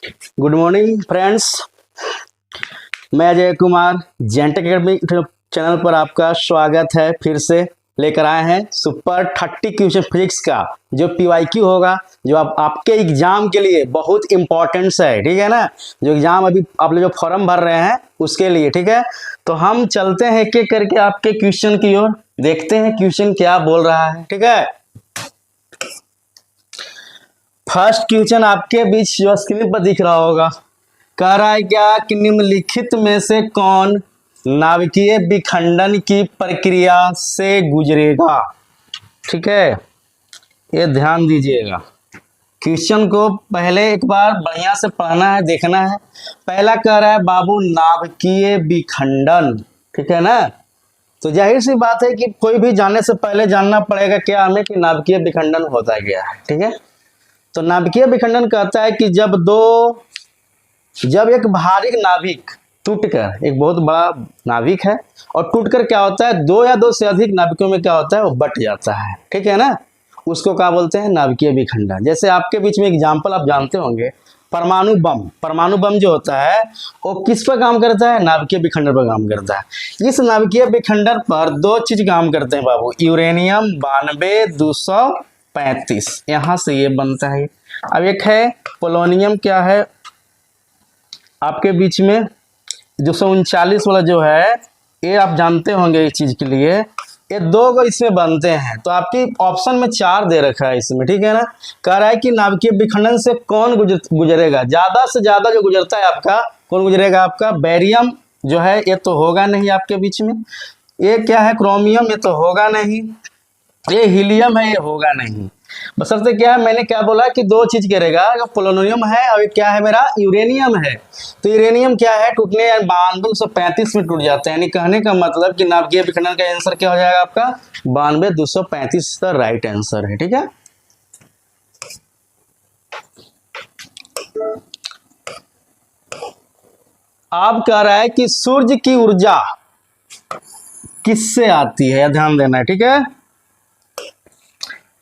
Good morning friends, मैं Ajay Kumar जेंटेक academy channel पर आपका स्वागत है। फिर से लेकर आए हैं सुपर 30 क्वेश्चन फिजिक्स का जो पीवाईक्यू होगा, जो आपके एग्जाम के लिए बहुत इंपॉर्टेंस है। ठीक है ना, जो एग्जाम अभी आप लोग जो फॉर्म भर रहे हैं उसके लिए। ठीक है, तो हम चलते हैं एक एक करके आपके क्वेश्चन की ओर, देखते हैं क्वेश्चन क्या बोल रहा है। ठीक है, फर्स्ट क्वेश्चन आपके बीच जो स्क्रीन पर दिख रहा होगा, कह रहा है क्या कि निम्नलिखित में से कौन नाभिकीय विखंडन की प्रक्रिया से गुजरेगा। ठीक है, ये ध्यान दीजिएगा, क्वेश्चन को पहले एक बार बढ़िया से पढ़ना है, देखना है। पहला कह रहा है बाबू नाभिकीय विखंडन। ठीक है ना, तो जाहिर सी बात है कि कोई भी जानने से पहले जानना पड़ेगा क्या हमें कि नाभिकीय विखंडन होता क्या है। ठीक है, तो नाभिकीय विखंडन कहता है कि जब एक भारी नाभिक टूटकर, एक बहुत बड़ा नाभिक है और टूटकर क्या होता है, दो या दो से अधिक नाभिकों में क्या होता है, वो बट जाता है। ठीक है ना, उसको क्या बोलते हैं, नाभिकीय विखंडन। जैसे आपके बीच में एग्जाम्पल आप जानते होंगे, परमाणु बम। परमाणु बम जो होता है वो किस पर काम करता है, नाभिकीय विखंडन पर काम करता है। इस नाभिकीय विखंडन पर दो चीज काम करते हैं बाबू, यूरेनियम 92-235, यहाँ से ये बनता है। अब एक है पोलोनियम, क्या है आपके बीच में 239 वाला जो है, ये आप जानते होंगे इस चीज के लिए, ये दो को इसमें बनते हैं। तो आपकी ऑप्शन में 4 दे रखा है इसमें। ठीक है ना, कह रहा है कि नाभिकीय विखंडन से कौन गुजरेगा, ज्यादा से ज्यादा जो गुजरता है आपका, कौन गुजरेगा आपका, बेरियम जो है ये तो होगा नहीं आपके बीच में। ये क्या है, क्रोमियम, ये तो होगा नहीं। ये हीलियम है, ये होगा नहीं। बशर्ते क्या है, मैंने क्या बोला कि दो चीज करेगा, पोलोनियम है और क्या है मेरा, यूरेनियम है। तो यूरेनियम क्या है, टूटने 92-235 में टूट जाता है। यानी कहने का मतलब कि नाभिकीय विखंडन का आंसर क्या हो जाएगा आपका, 92-235 का राइट आंसर है। ठीक है, आप कह रहा है कि सूर्य की ऊर्जा किससे आती है, ध्यान देना है। ठीक है,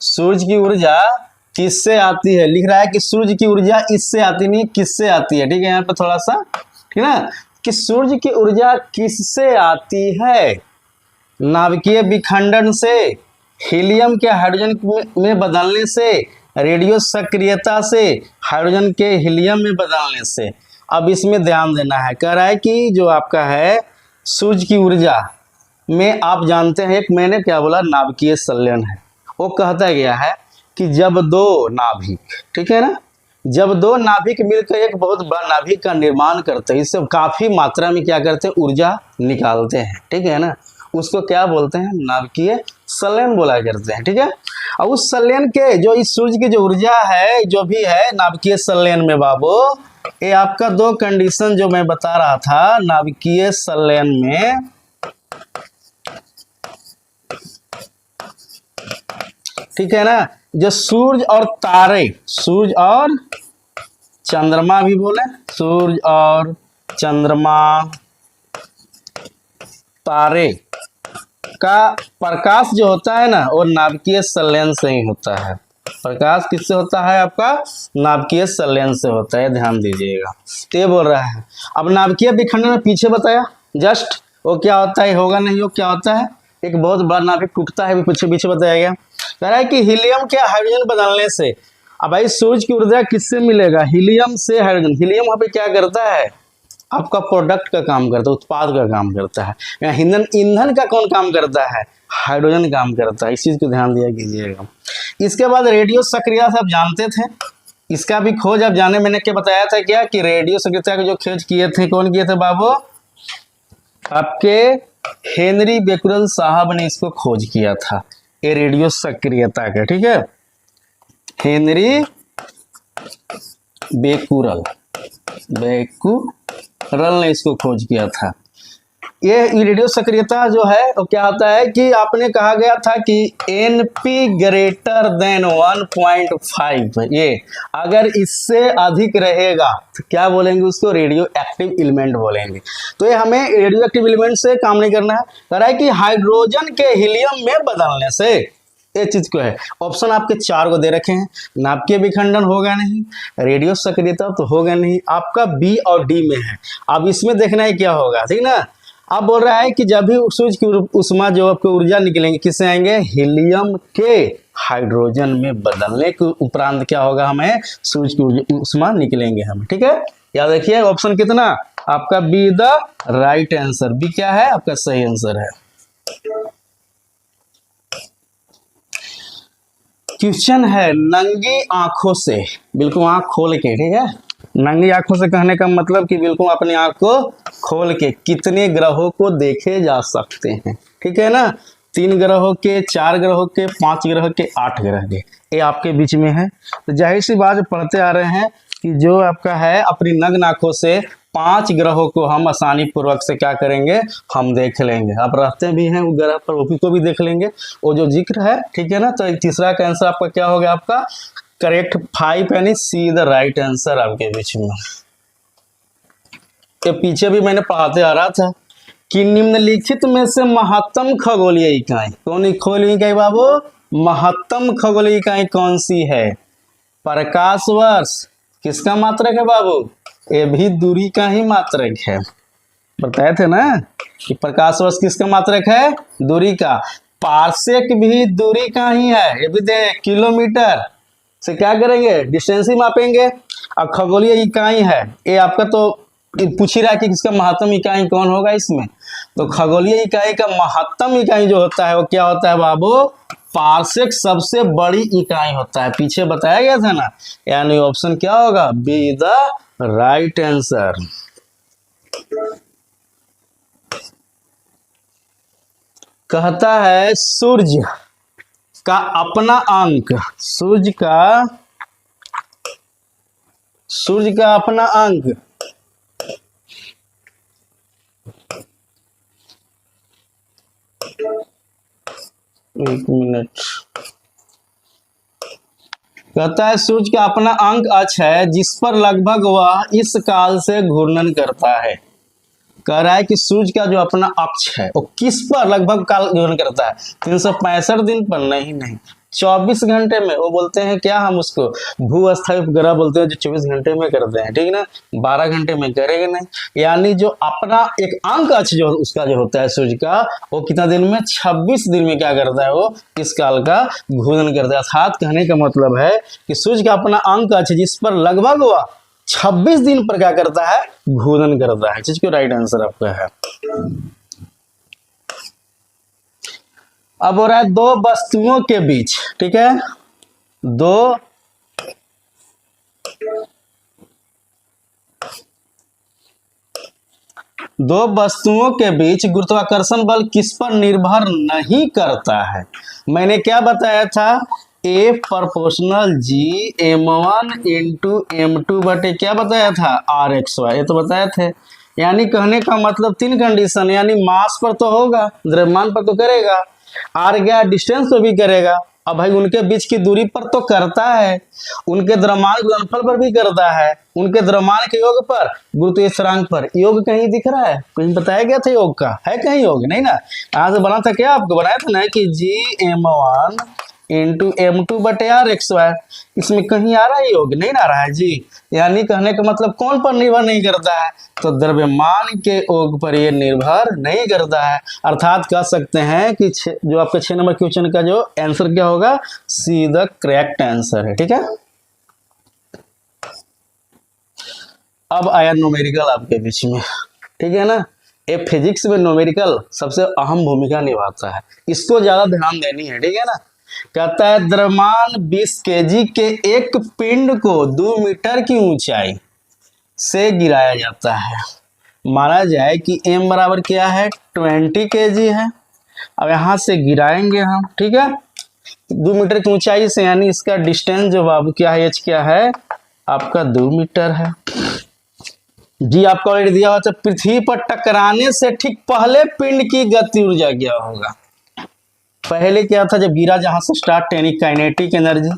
सूर्य की ऊर्जा किससे आती है, लिख रहा है कि सूर्य की ऊर्जा इससे आती नहीं, किससे आती है। ठीक है, यहाँ पे थोड़ा सा, ठीक है ना, कि सूर्य की ऊर्जा किससे आती है, नाभिकीय विखंडन से, हीलियम के हाइड्रोजन में बदलने से, रेडियो सक्रियता से, हाइड्रोजन के हीलियम में बदलने से। अब इसमें ध्यान देना है, कह रहा है कि जो आपका है सूर्य की ऊर्जा में आप जानते हैं, एक मैंने क्या बोला, नाभिकीय संलयन है। वो कहता गया है कि जब दो नाभिक, ठीक है ना, जब दो नाभिक मिलकर एक बहुत बड़ा नाभिक का निर्माण करते हैं, इससे काफी मात्रा में क्या करते हैं, ऊर्जा निकालते हैं। ठीक है ना, उसको क्या बोलते हैं, नाभिकीय संलयन बोला करते हैं। ठीक है, और उस संलयन के जो इस सूर्य की जो ऊर्जा है, जो भी है नाभिकीय संलयन में बाबू, ये आपका दो कंडीशन जो मैं बता रहा था नाभिकीय संलयन में, ठीक है ना, जो सूर्य और तारे, सूर्य और चंद्रमा भी बोले, सूर्य और चंद्रमा, तारे का प्रकाश जो होता है ना, वो नाभिकीय संलयन से ही होता है। प्रकाश किससे होता है आपका, नाभिकीय संलयन से होता है, ध्यान दीजिएगा। तो ये बोल रहा है, अब नाभिकीय विखंडन में पीछे बताया जस्ट, वो क्या होता है, होगा नहीं, वो क्या होता है, एक बहुत बड़ा नाभिक टूटता है, पीछे पीछे बताया गया। कह रहा है कि हीलियम के हाइड्रोजन बदलने से, अब भाई सूर्य की ऊर्जा किससे मिलेगा, हीलियम से हाइड्रोजन। हीलियम वहां पे क्या करता है, आपका प्रोडक्ट का काम करता है, उत्पाद का काम करता है। ईंधन का कौन काम करता है, हाइड्रोजन काम करता है। इस चीज को ध्यान दिया कीजिएगा। इसके बाद रेडियो सक्रियता से आप जानते थे, इसका भी खोज आप जाने, मैंने क्या बताया था क्या कि रेडियो सक्रियता के जो खोज किए थे, कौन किए थे बाबू, आपके हेनरी बेकुरल साहब ने इसको खोज किया था, ये रेडियो सक्रियता का। ठीक है, हेनरी बेकुरल ने इसको खोज किया था। ये रेडियो सक्रियता जो है वो क्या होता है कि आपने कहा गया था कि NP ग्रेटर देन 1.5, ये अगर इससे अधिक रहेगा तो क्या बोलेंगे उसको, रेडियो एक्टिव एलिमेंट बोलेंगे। तो ये हमें रेडियो एक्टिव एलिमेंट से काम नहीं करना है। कह रहा है कि हाइड्रोजन के हीलियम में बदलने से ये चीज को है। ऑप्शन आपके 4 को दे रखे हैं, नाभिकीय विखंडन होगा नहीं, रेडियो सक्रियता तो होगा नहीं, आपका बी और डी में है। अब इसमें देखना है क्या होगा, ठीक ना। अब बोल रहा है कि जब भी सूरज की उष्मा जो आपको ऊर्जा निकलेंगे किससे आएंगे, हीलियम के हाइड्रोजन में बदलने के उपरांत क्या होगा, हमें सूरज की उष्मा निकलेंगे हम, ठीक है। याद रखिए ऑप्शन कितना आपका B the right answer, B क्या है आपका सही आंसर है। क्वेश्चन है नंगी आंखों से, बिल्कुल आंख खोल के, ठीक है। नंगी आंखों से कहने का मतलब कि बिल्कुल अपनी आंख को खोल के कितने ग्रहों को देखे जा सकते हैं, ठीक है ना। 3 ग्रहों के, 4 ग्रहों के, 5 ग्रह के, 8 ग्रह के, ये आपके बीच में है। तो जाहिर सी बात पढ़ते आ रहे हैं कि जो आपका है अपनी नग्न आंखों से 5 ग्रहों को हम आसानी पूर्वक से क्या करेंगे, हम देख लेंगे। आप रहते भी हैं वो ग्रह पर, वो को भी देख लेंगे, वो जो जिक्र है, ठीक है ना। तो तीसरा का आंसर आपका क्या हो गया, आपका करेक्ट 5 यानी सी द राइट आंसर आपके बीच में। ये पीछे भी मैंने पढ़ाते आ रहा था कि निम्नलिखित में से महत्तम खगोलीय इकाई, कौन खगोलीय इकाई बाबू, महत्तम खगोलीय इकाई कौन सी है, प्रकाश वर्ष किसका मात्रक है बाबू, ये भी दूरी का ही मात्रक है। बताए थे ना कि प्रकाश वर्ष किसका मात्रक है, दूरी का। पारसेक भी दूरी का ही है, ये भी दे किलोमीटर से क्या करेंगे, डिस्टेंस ही मापेंगे। अब खगोलीय इकाई है, ये आपका तो पूछ ही रहा है कि किसका महत्तम इकाई कौन होगा इसमें, तो खगोलीय इकाई का महत्तम इकाई जो होता है वो क्या होता है बाबू, पारसेक सबसे बड़ी इकाई होता है, पीछे बताया गया था ना। यानी ऑप्शन क्या होगा, बी द राइट आंसर। कहता है सूर्य का अपना अंक, सूर्य का अपना अंक एक मिनट, कहता है सूर्य का अपना अंक अक्ष है जिस पर लगभग वह इस काल से घूर्णन करता है। कह रहा है कि सूर्य का जो अपना अक्ष है वो किस पर लगभग काल घूर्णन करता है, 365 दिन पर, नहीं 24 घंटे में। वो बोलते हैं क्या, हम उसको भूस्थायी उपग्रह बोलते हैं जो 24 घंटे में करते हैं, ठीक ना, 12 घंटे में करेगा नहीं। यानी जो अपना एक अंक अक्ष जो उसका जो होता है सूर्य का, वो कितना दिन में, 26 दिन में क्या करता है, वो इस काल का घूर्णन करता है। अर्थात कहने का मतलब है कि सूर्य का अपना अंक अक्ष जिस पर लगभग हुआ 26 दिन पर क्या करता है, घूर्णन करता है। जिसको राइट आंसर आपका है। अब हो रहा है दो वस्तुओं के बीच, ठीक है, दो वस्तुओं के बीच गुरुत्वाकर्षण बल किस पर निर्भर नहीं करता है। मैंने क्या बताया था, ए प्रोपोर्शनल जी m1 इंटू m2 बटे क्या बताया था, rxy, ये तो बताए थे। यानी कहने का मतलब 3 कंडीशन, यानी मास पर तो होगा, द्रव्यमान पर तो करेगा, आर गया डिस्टेंस तो भी करेगा। अब भाई उनके बीच की दूरी पर तो करता है, उनके द्रव्यमान गुणनफल पर भी करता है, उनके द्रव्यमान के योग पर, गुरुत्वीय स्थिरांक पर। योग कहीं दिख रहा है, कहीं बताया गया था योग का, है कहीं योग, नहीं ना। यहाँ से बना था क्या, आपको बनाया था ना कि gm1 इंटू m2 बटे rxy, इसमें कहीं आ रहा है योग, नहीं आ रहा है जी। यानी कहने का मतलब कौन पर निर्भर नहीं करता है, तो द्रव्यमान के योग पर ये निर्भर नहीं करता है। अर्थात कह सकते हैं कि जो आपके 6 नंबर क्वेश्चन का जो आंसर क्या होगा, सी द करेक्ट आंसर है, ठीक है। अब आया न्यूमेरिकल आपके बीच में, ठीक है ना। ये फिजिक्स में न्यूमेरिकल सबसे अहम भूमिका निभाता है, इसको ज्यादा ध्यान देनी है, ठीक है ना। कहता है द्रव्यमान 20 kg के एक पिंड को 2 मीटर की ऊंचाई से गिराया जाता है। माना जाए कि m बराबर क्या है, 20 kg है। अब यहां से गिराएंगे हम, ठीक है, 2 मीटर की ऊंचाई से, यानी इसका डिस्टेंस जो बाबू क्या है, h क्या है आपका 2 मीटर है। जी आपको ऑलरेडी दिया हुआ था, पृथ्वी पर टकराने से ठीक पहले पिंड की गति ऊर्जा क्या होगा। पहले क्या था, जब गिरा जहां से स्टार्ट, यानी काइनेटिक एनर्जी,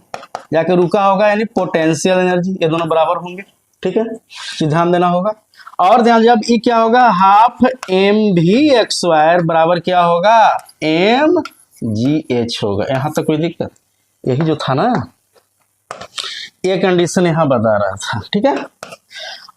जाके रुका होगा यानी पोटेंशियल एनर्जी, ये दोनों बराबर होंगे, ठीक है, ध्यान देना होगा। और ध्यान, जब ई क्या होगा, हाफ mv² बराबर क्या होगा, m GH होगा। यहाँ तक कोई दिक्कत? यही जो था ना, ये कंडीशन यहाँ बता रहा था, ठीक है।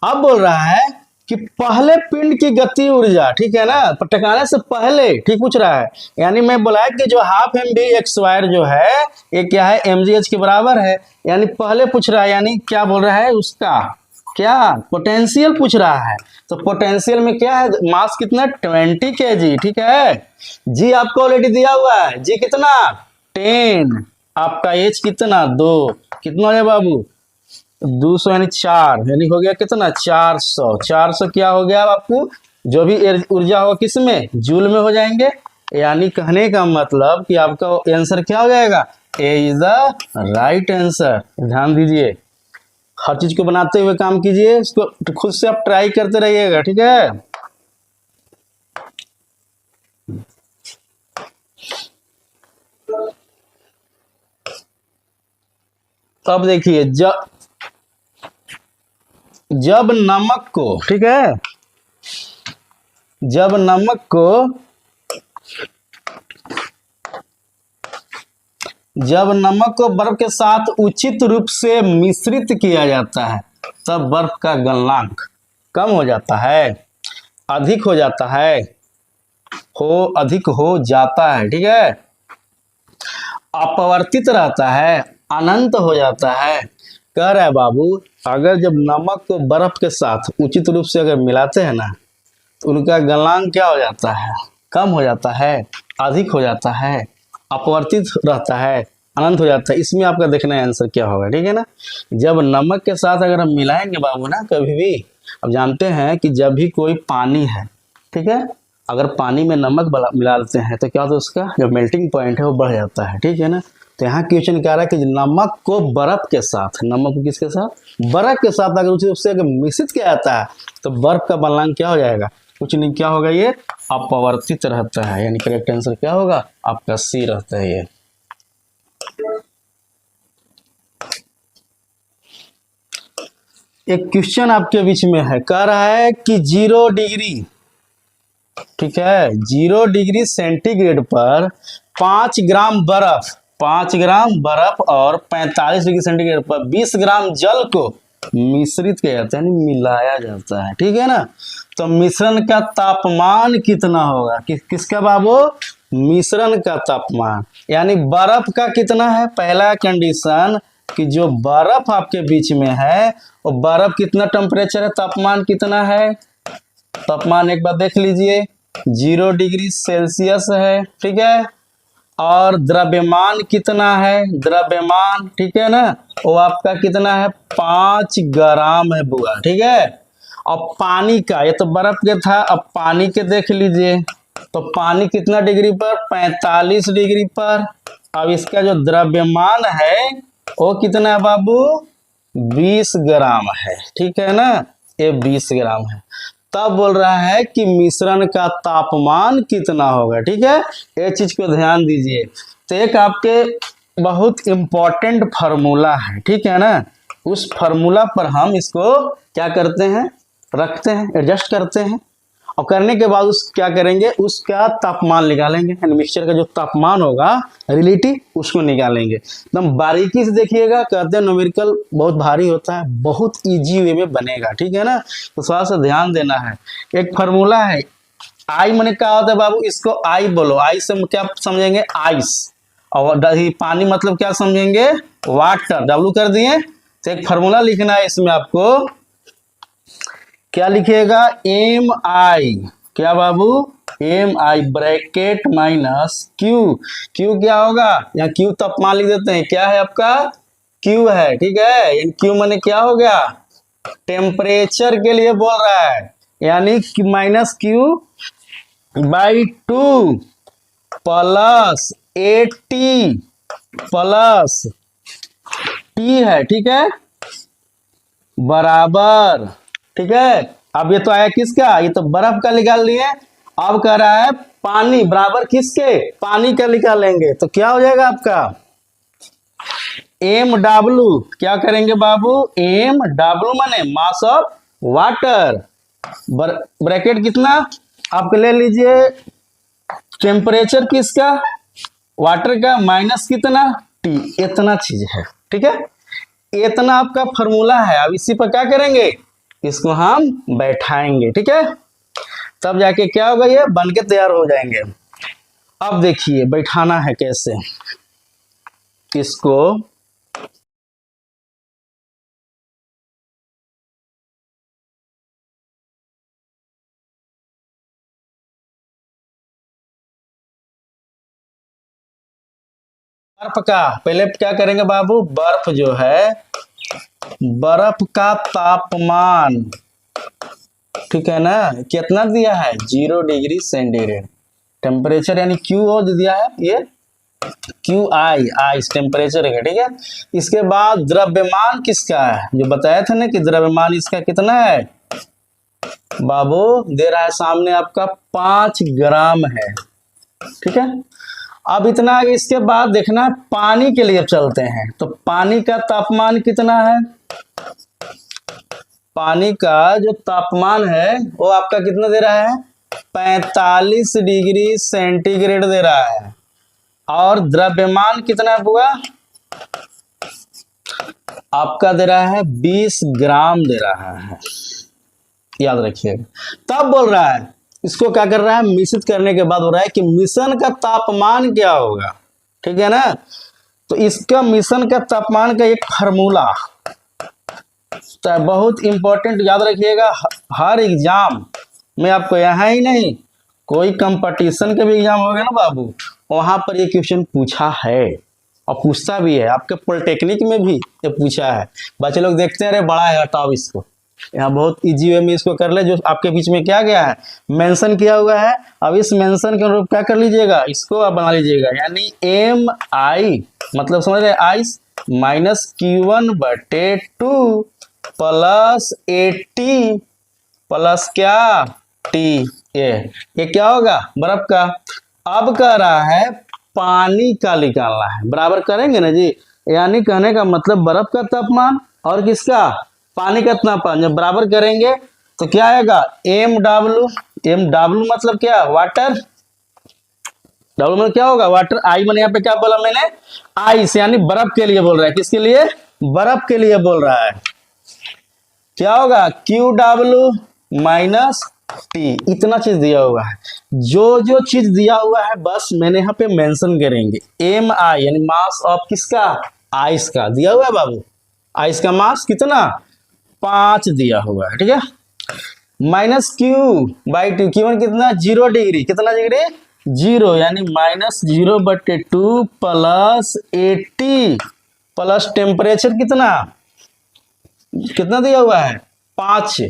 अब बोल रहा है कि पहले पिंड की गति ऊर्जा, ठीक है ना, टकराने से पहले, ठीक पूछ रहा है। यानी मैं बोला कि जो half M B X square जो है ये क्या है, mgh के बराबर है। यानी पहले पूछ रहा है, यानी क्या बोल रहा है, उसका क्या पोटेंशियल पूछ रहा है। तो पोटेंशियल में क्या है, मास कितना, 20 kg, ठीक है। जी आपको ऑलरेडी दिया हुआ है, जी कितना 10, आपका एच कितना 2, कितना हो गया बाबू 200 यानी 4, यानी हो गया कितना 400। 400 क्या हो गया आपको, जो भी ऊर्जा होगा किस में, जूल में हो जाएंगे। यानी कहने का मतलब कि आपका आंसर क्या हो जाएगा, ए इज द राइट आंसर। ध्यान दीजिए, हर चीज को बनाते हुए काम कीजिए, इसको खुद से आप ट्राई करते रहिएगा, ठीक है। अब देखिए, जब नमक को, ठीक है, जब नमक को बर्फ के साथ उचित रूप से मिश्रित किया जाता है, तब बर्फ का गलनांक कम हो जाता है, अधिक हो जाता है, अधिक हो जाता है, ठीक है, अपवर्तित रहता है, अनंत हो जाता है। कह रहा है बाबू, अगर जब नमक को बर्फ के साथ उचित रूप से अगर मिलाते हैं ना, तो उनका गलनांक क्या हो जाता है, कम हो जाता है, अधिक हो जाता है, अपवर्तित रहता है, अनंत हो जाता है। इसमें आपका देखना है आंसर क्या होगा, ठीक है ना। जब नमक के साथ अगर हम मिलाएंगे बाबू ना कभी भी, अब जानते हैं कि जब भी कोई पानी है, ठीक है, अगर पानी में नमक मिला लेते हैं तो क्या होता है, उसका जो मेल्टिंग पॉइंट है वो बढ़ जाता है, ठीक है ना। तो यहाँ क्वेश्चन कह रहा है कि नमक को बर्फ के साथ, नमक को किसके साथ, बर्फ के साथ अगर उससे अगर मिश्रित किया जाता है तो बर्फ का गलनांक क्या हो जाएगा, कुछ नहीं, क्या होगा, ये अपवर्तित रहता है। यानी करेक्ट आंसर क्या होगा, आपका सी रहता है। ये एक क्वेश्चन आपके बीच में है, कह रहा है कि 0 डिग्री, ठीक है, 0 डिग्री सेंटीग्रेड पर 5 ग्राम बर्फ और 45 डिग्री सेंटीग्रेड पर 20 ग्राम जल को मिश्रित किया जाता है, यानी मिलाया जाता है, ठीक है ना। तो मिश्रण का तापमान कितना होगा, किसका बाबू, मिश्रण का तापमान, यानी बर्फ का कितना है। पहला कंडीशन कि जो बर्फ आपके बीच में है वो बर्फ कितना टेम्परेचर है, तापमान कितना है, तापमान एक बार देख लीजिए 0 डिग्री सेल्सियस है, ठीक है। और द्रव्यमान कितना है, द्रव्यमान, ठीक है ना, वो आपका कितना है 5 ग्राम है बुआ, ठीक है। और पानी का, ये तो बर्फ के था, अब पानी के देख लीजिए, तो पानी कितना डिग्री पर, 45 डिग्री पर। अब इसका जो द्रव्यमान है वो कितना है बाबू, 20 ग्राम है, ठीक है ना, ये 20 ग्राम है। तब बोल रहा है कि मिश्रण का तापमान कितना होगा, ठीक है। ये चीज को ध्यान दीजिए। तो एक आपके बहुत इंपॉर्टेंट फार्मूला है, ठीक है ना, उस फार्मूला पर हम इसको क्या करते हैं, रखते हैं, एडजस्ट करते हैं, और करने के बाद क्या करेंगे, उसका तापमान निकालेंगे, यानी मिक्सचर का जो तापमान होगा रिलेटिव उसको निकालेंगे। एकदम बारीकी से देखिएगा, कहते हैं न्यूमेरिकल बहुत भारी होता है, बहुत इजी वे में बनेगा, ठीक है ना। तो थोड़ा सा ध्यान देना है। एक फार्मूला है, आई मैंने कहा होता है बाबू, इसको आई बोलो, आई से क्या समझेंगे, आइस, और पानी मतलब क्या समझेंगे, वाटर, डब्लू कर दिए। तो एक फार्मूला लिखना है इसमें, आपको क्या लिखिएगा, एम आई, क्या बाबू, एम आई ब्रैकेट माइनस क्यू, क्यू क्या होगा, यहाँ क्यू तापमान लिख देते हैं, क्या है आपका, क्यू है, ठीक है। क्यू माने क्या हो गया, टेम्परेचर के लिए बोल रहा है, यानी minus Q by 2 plus 80 plus T है, ठीक है, बराबर, ठीक है। अब ये तो आया किसका, ये तो बर्फ का निकाल लिए। अब कह रहा है पानी बराबर किसके, पानी का निकालेंगे, तो क्या हो जाएगा आपका एम डब्लू, क्या करेंगे बाबू, एम डब्लू माने मास ऑफ वाटर, ब्रैकेट कितना आपको ले लीजिए, टेम्परेचर किसका वाटर का माइनस कितना टी, इतना चीज है। ठीक है, इतना आपका फॉर्मूला है। अब इसी पर क्या करेंगे, इसको हम बैठाएंगे। ठीक है, तब जाके क्या होगा, ये बन के तैयार हो जाएंगे। अब देखिए बैठाना है कैसे इसको। बर्फ का पहले क्या करेंगे बाबू, बर्फ जो है, बर्फ का तापमान, ठीक है ना, कितना दिया है 0 डिग्री सेंटीग्रेड। टेम्परेचर यानी क्यू ओ दिया है, ये क्यू आई, आइस टेम्परेचर है। ठीक है, इसके बाद द्रव्यमान किसका है, जो बताया था ना कि द्रव्यमान इसका कितना है बाबू, दे रहा है सामने आपका 5 ग्राम है। ठीक है, अब इतना आगे इसके बाद देखना है पानी के लिए चलते हैं। तो पानी का तापमान कितना है, पानी का जो तापमान है वो आपका कितना दे रहा है 45 डिग्री सेंटीग्रेड दे रहा है। और द्रव्यमान कितना हुआ आपका दे रहा है 20 ग्राम दे रहा है, याद रखिएगा। तब बोल रहा है इसको क्या कर रहा है, मिश्रित करने के बाद हो रहा है कि मिश्रण का तापमान क्या होगा। ठीक है ना, तो इसका मिश्रण का तापमान का एक फार्मूला तो बहुत इंपॉर्टेंट, याद रखिएगा। हर एग्जाम में आपको यहाँ ही नहीं, कोई कंपटीशन का भी एग्जाम होगा ना बाबू, वहां पर ये क्वेश्चन पूछा है और पूछता भी है। आपके पॉलिटेक्निक में भी ये पूछा है। बच्चे लोग देखते हैं अरे बड़ा है, हटाओ इसको, यहाँ बहुत इजी वे में इसको कर ले। जो आपके बीच में क्या गया है, मेंशन किया हुआ है। अब इस मेंशन के अनुरूप क्या कर लीजिएगा, इसको आप बना लीजिएगा, यानी एम आई मतलब समझ रहे, ice minus Q1/2 plus 80 plus क्या टी, ये क्या होगा बर्फ का। अब कह रहा है पानी का निकालना है, बराबर करेंगे ना जी, यानी कहने का मतलब बर्फ का तापमान और किसका पानी का तापमान जब बराबर करेंगे तो क्या आएगा MW, MW मतलब क्या वाटर, डब्ल्यू मतलब क्या होगा वाटर, आई मैंने यहाँ पे क्या बोला मैंने आइस, यानी बर्फ के लिए बोल रहा है, किसके लिए बर्फ के लिए बोल रहा है। क्या होगा QW माइनस टी, इतना चीज दिया हुआ है। जो चीज दिया हुआ है बस मैंने यहाँ पे मेंशन करेंगे। MI यानी मास ऑफ किसका आइस का दिया हुआ है बाबू, आइस का मास कितना 5 दिया हुआ है। ठीक है, माइनस Q/2, Q1 कितना 0 डिग्री, कितना डिग्री 0, यानी माइनस 0/2 प्लस 80 प्लस टेम्परेचर कितना दिया हुआ है 5।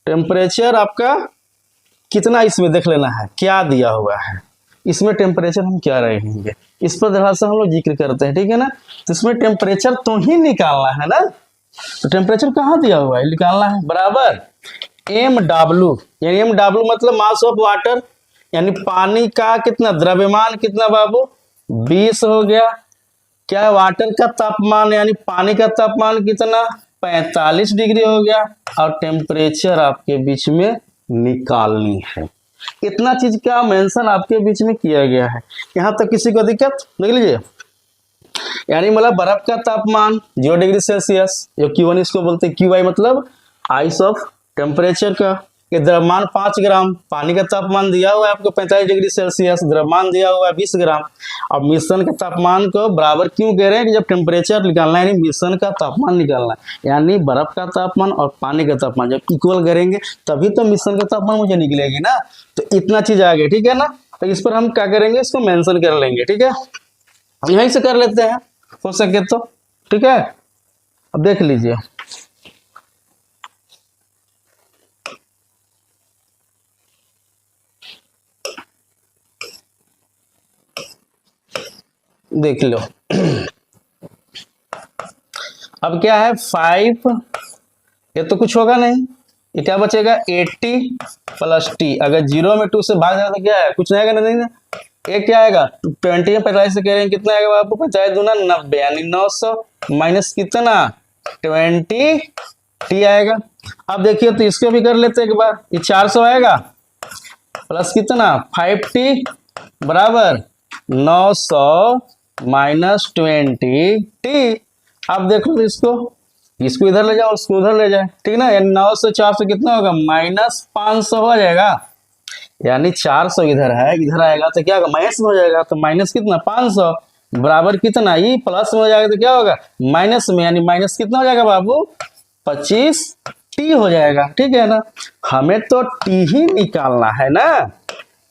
टेम्परेचर आपका कितना इसमें देख लेना है क्या दिया हुआ है, इसमें टेम्परेचर हम क्या रहेंगे इस पर थोड़ा सा हम लोग जिक्र करते हैं। ठीक है ना, तो इसमें टेम्परेचर तो ही निकालना है ना, तो टेम्परेचर कहाँ दिया हुआ है निकालना है, बराबर MW, यानी MW मतलब मास ऑफ वाटर, यानी पानी का कितना द्रव्यमान कितना बाबू 20 हो गया। क्या है वाटर का तापमान, यानी पानी का तापमान कितना 45 डिग्री हो गया। और टेम्परेचर आपके बीच में निकालनी है। इतना चीज का मेंशन आपके बीच में किया गया है। यहाँ तक किसी को दिक्कत देख लीजिए, यानी मतलब बर्फ का तापमान 0 डिग्री सेल्सियस, जो Q1 इसको बोलते हैं, QI मतलब आइस ऑफ टेम्परेचर का, ये द्रव्यमान 5 ग्राम, पानी का तापमान दिया हुआ है आपको 45 डिग्री सेल्सियस, द्रव्यमान दिया हुआ है 20 ग्राम। अब मिश्रण के तापमान को बराबर क्यों कह रहे हैं कि जब टेम्परेचर निकालना है, यानी मिश्रण का तापमान निकालना है, यानी बर्फ का तापमान और पानी का तापमान जब इक्वल करेंगे तभी तो मिश्रण का तापमान मुझे निकलेगी ना। तो इतना चीज आ गया, ठीक है ना, तो इस पर हम क्या करेंगे, इसको मेंशन कर लेंगे। ठीक है, यहीं से कर लेते हैं हो सके तो। ठीक है, अब देख लीजिए, देख लो अब क्या है 5, ये तो कुछ होगा नहीं, ये क्या बचेगा 80 प्लस टी, अगर 0 में 2 से भाग जाए तो क्या है कुछ नहीं आएगा, नहीं ना, एक क्या आएगा 20 में 45 से कह रहे हैं कितना आएगा आपको 50 दूना 90, यानी 900 माइनस कितना 20 टी आएगा। अब देखिए तो इसको भी कर लेते हैं एक बार, ये 400 आएगा प्लस कितना 5T बराबर 900 माइनस 20 टी। अब देख लो इसको इधर ले जाओ, उसको उधर ले जाए, ठीक ना। यानी 9 से 400 कितना होगा, -500 हो जाएगा। यानी 400 इधर है, इधर आएगा तो क्या होगा, माइनस में हो जाएगा। तो माइनस कितना 500 बराबर कितना, ये प्लस में हो जाएगा तो क्या होगा माइनस में, यानी माइनस कितना हो जाएगा बाबू 25 टी हो जाएगा, ठीक है ना। हमें तो टी ही निकालना है ना,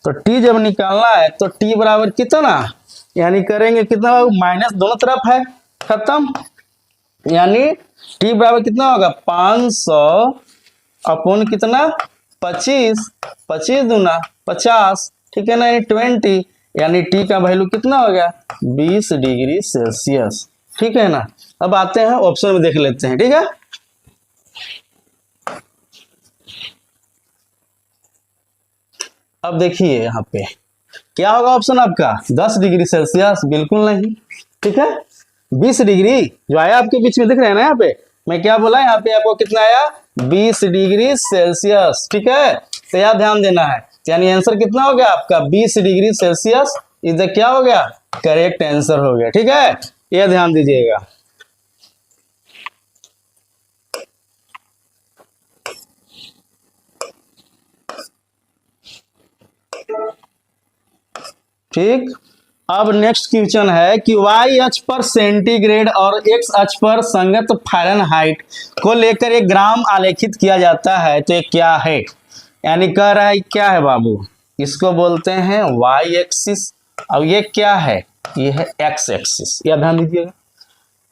तो टी जब निकालना है तो टी बराबर कितना, यानी करेंगे कितना बाबू, माइनस दोनों तरफ है, खत्म। यानी टी बराबर कितना होगा 500 अपॉन कितना 25, 25 दूना 50, ठीक है ना, यानी 20, यानी टी का वैल्यू कितना हो गया 20 डिग्री सेल्सियस, ठीक है ना। अब आते हैं ऑप्शन में देख लेते हैं, ठीक है। अब देखिए यहाँ पे क्या होगा ऑप्शन आपका 10 डिग्री सेल्सियस, बिल्कुल नहीं, ठीक है। 20 डिग्री जो आया आपके बीच में दिख रहे हैं ना, यहाँ पे मैं क्या बोला, यहाँ पे आपको कितना आया 20 डिग्री सेल्सियस, ठीक है। तो यह ध्यान देना है, यानी आंसर कितना हो गया आपका 20 डिग्री सेल्सियस, इधर क्या हो गया करेक्ट आंसर हो गया, ठीक है। यह ध्यान दीजिएगा। ठीक, अब नेक्स्ट क्वेश्चन है कि वाई अक्ष पर सेंटीग्रेड और एक्स अक्ष पर संगत फ़ारेनहाइट को लेकर एक ग्राम आलेखित किया जाता है, तो ये क्या है। यानी कह रहा है क्या है बाबू, इसको बोलते हैं वाई एक्सिस, अब ये क्या है, ये है एक्स एक्सिस, यह ध्यान दीजिएगा।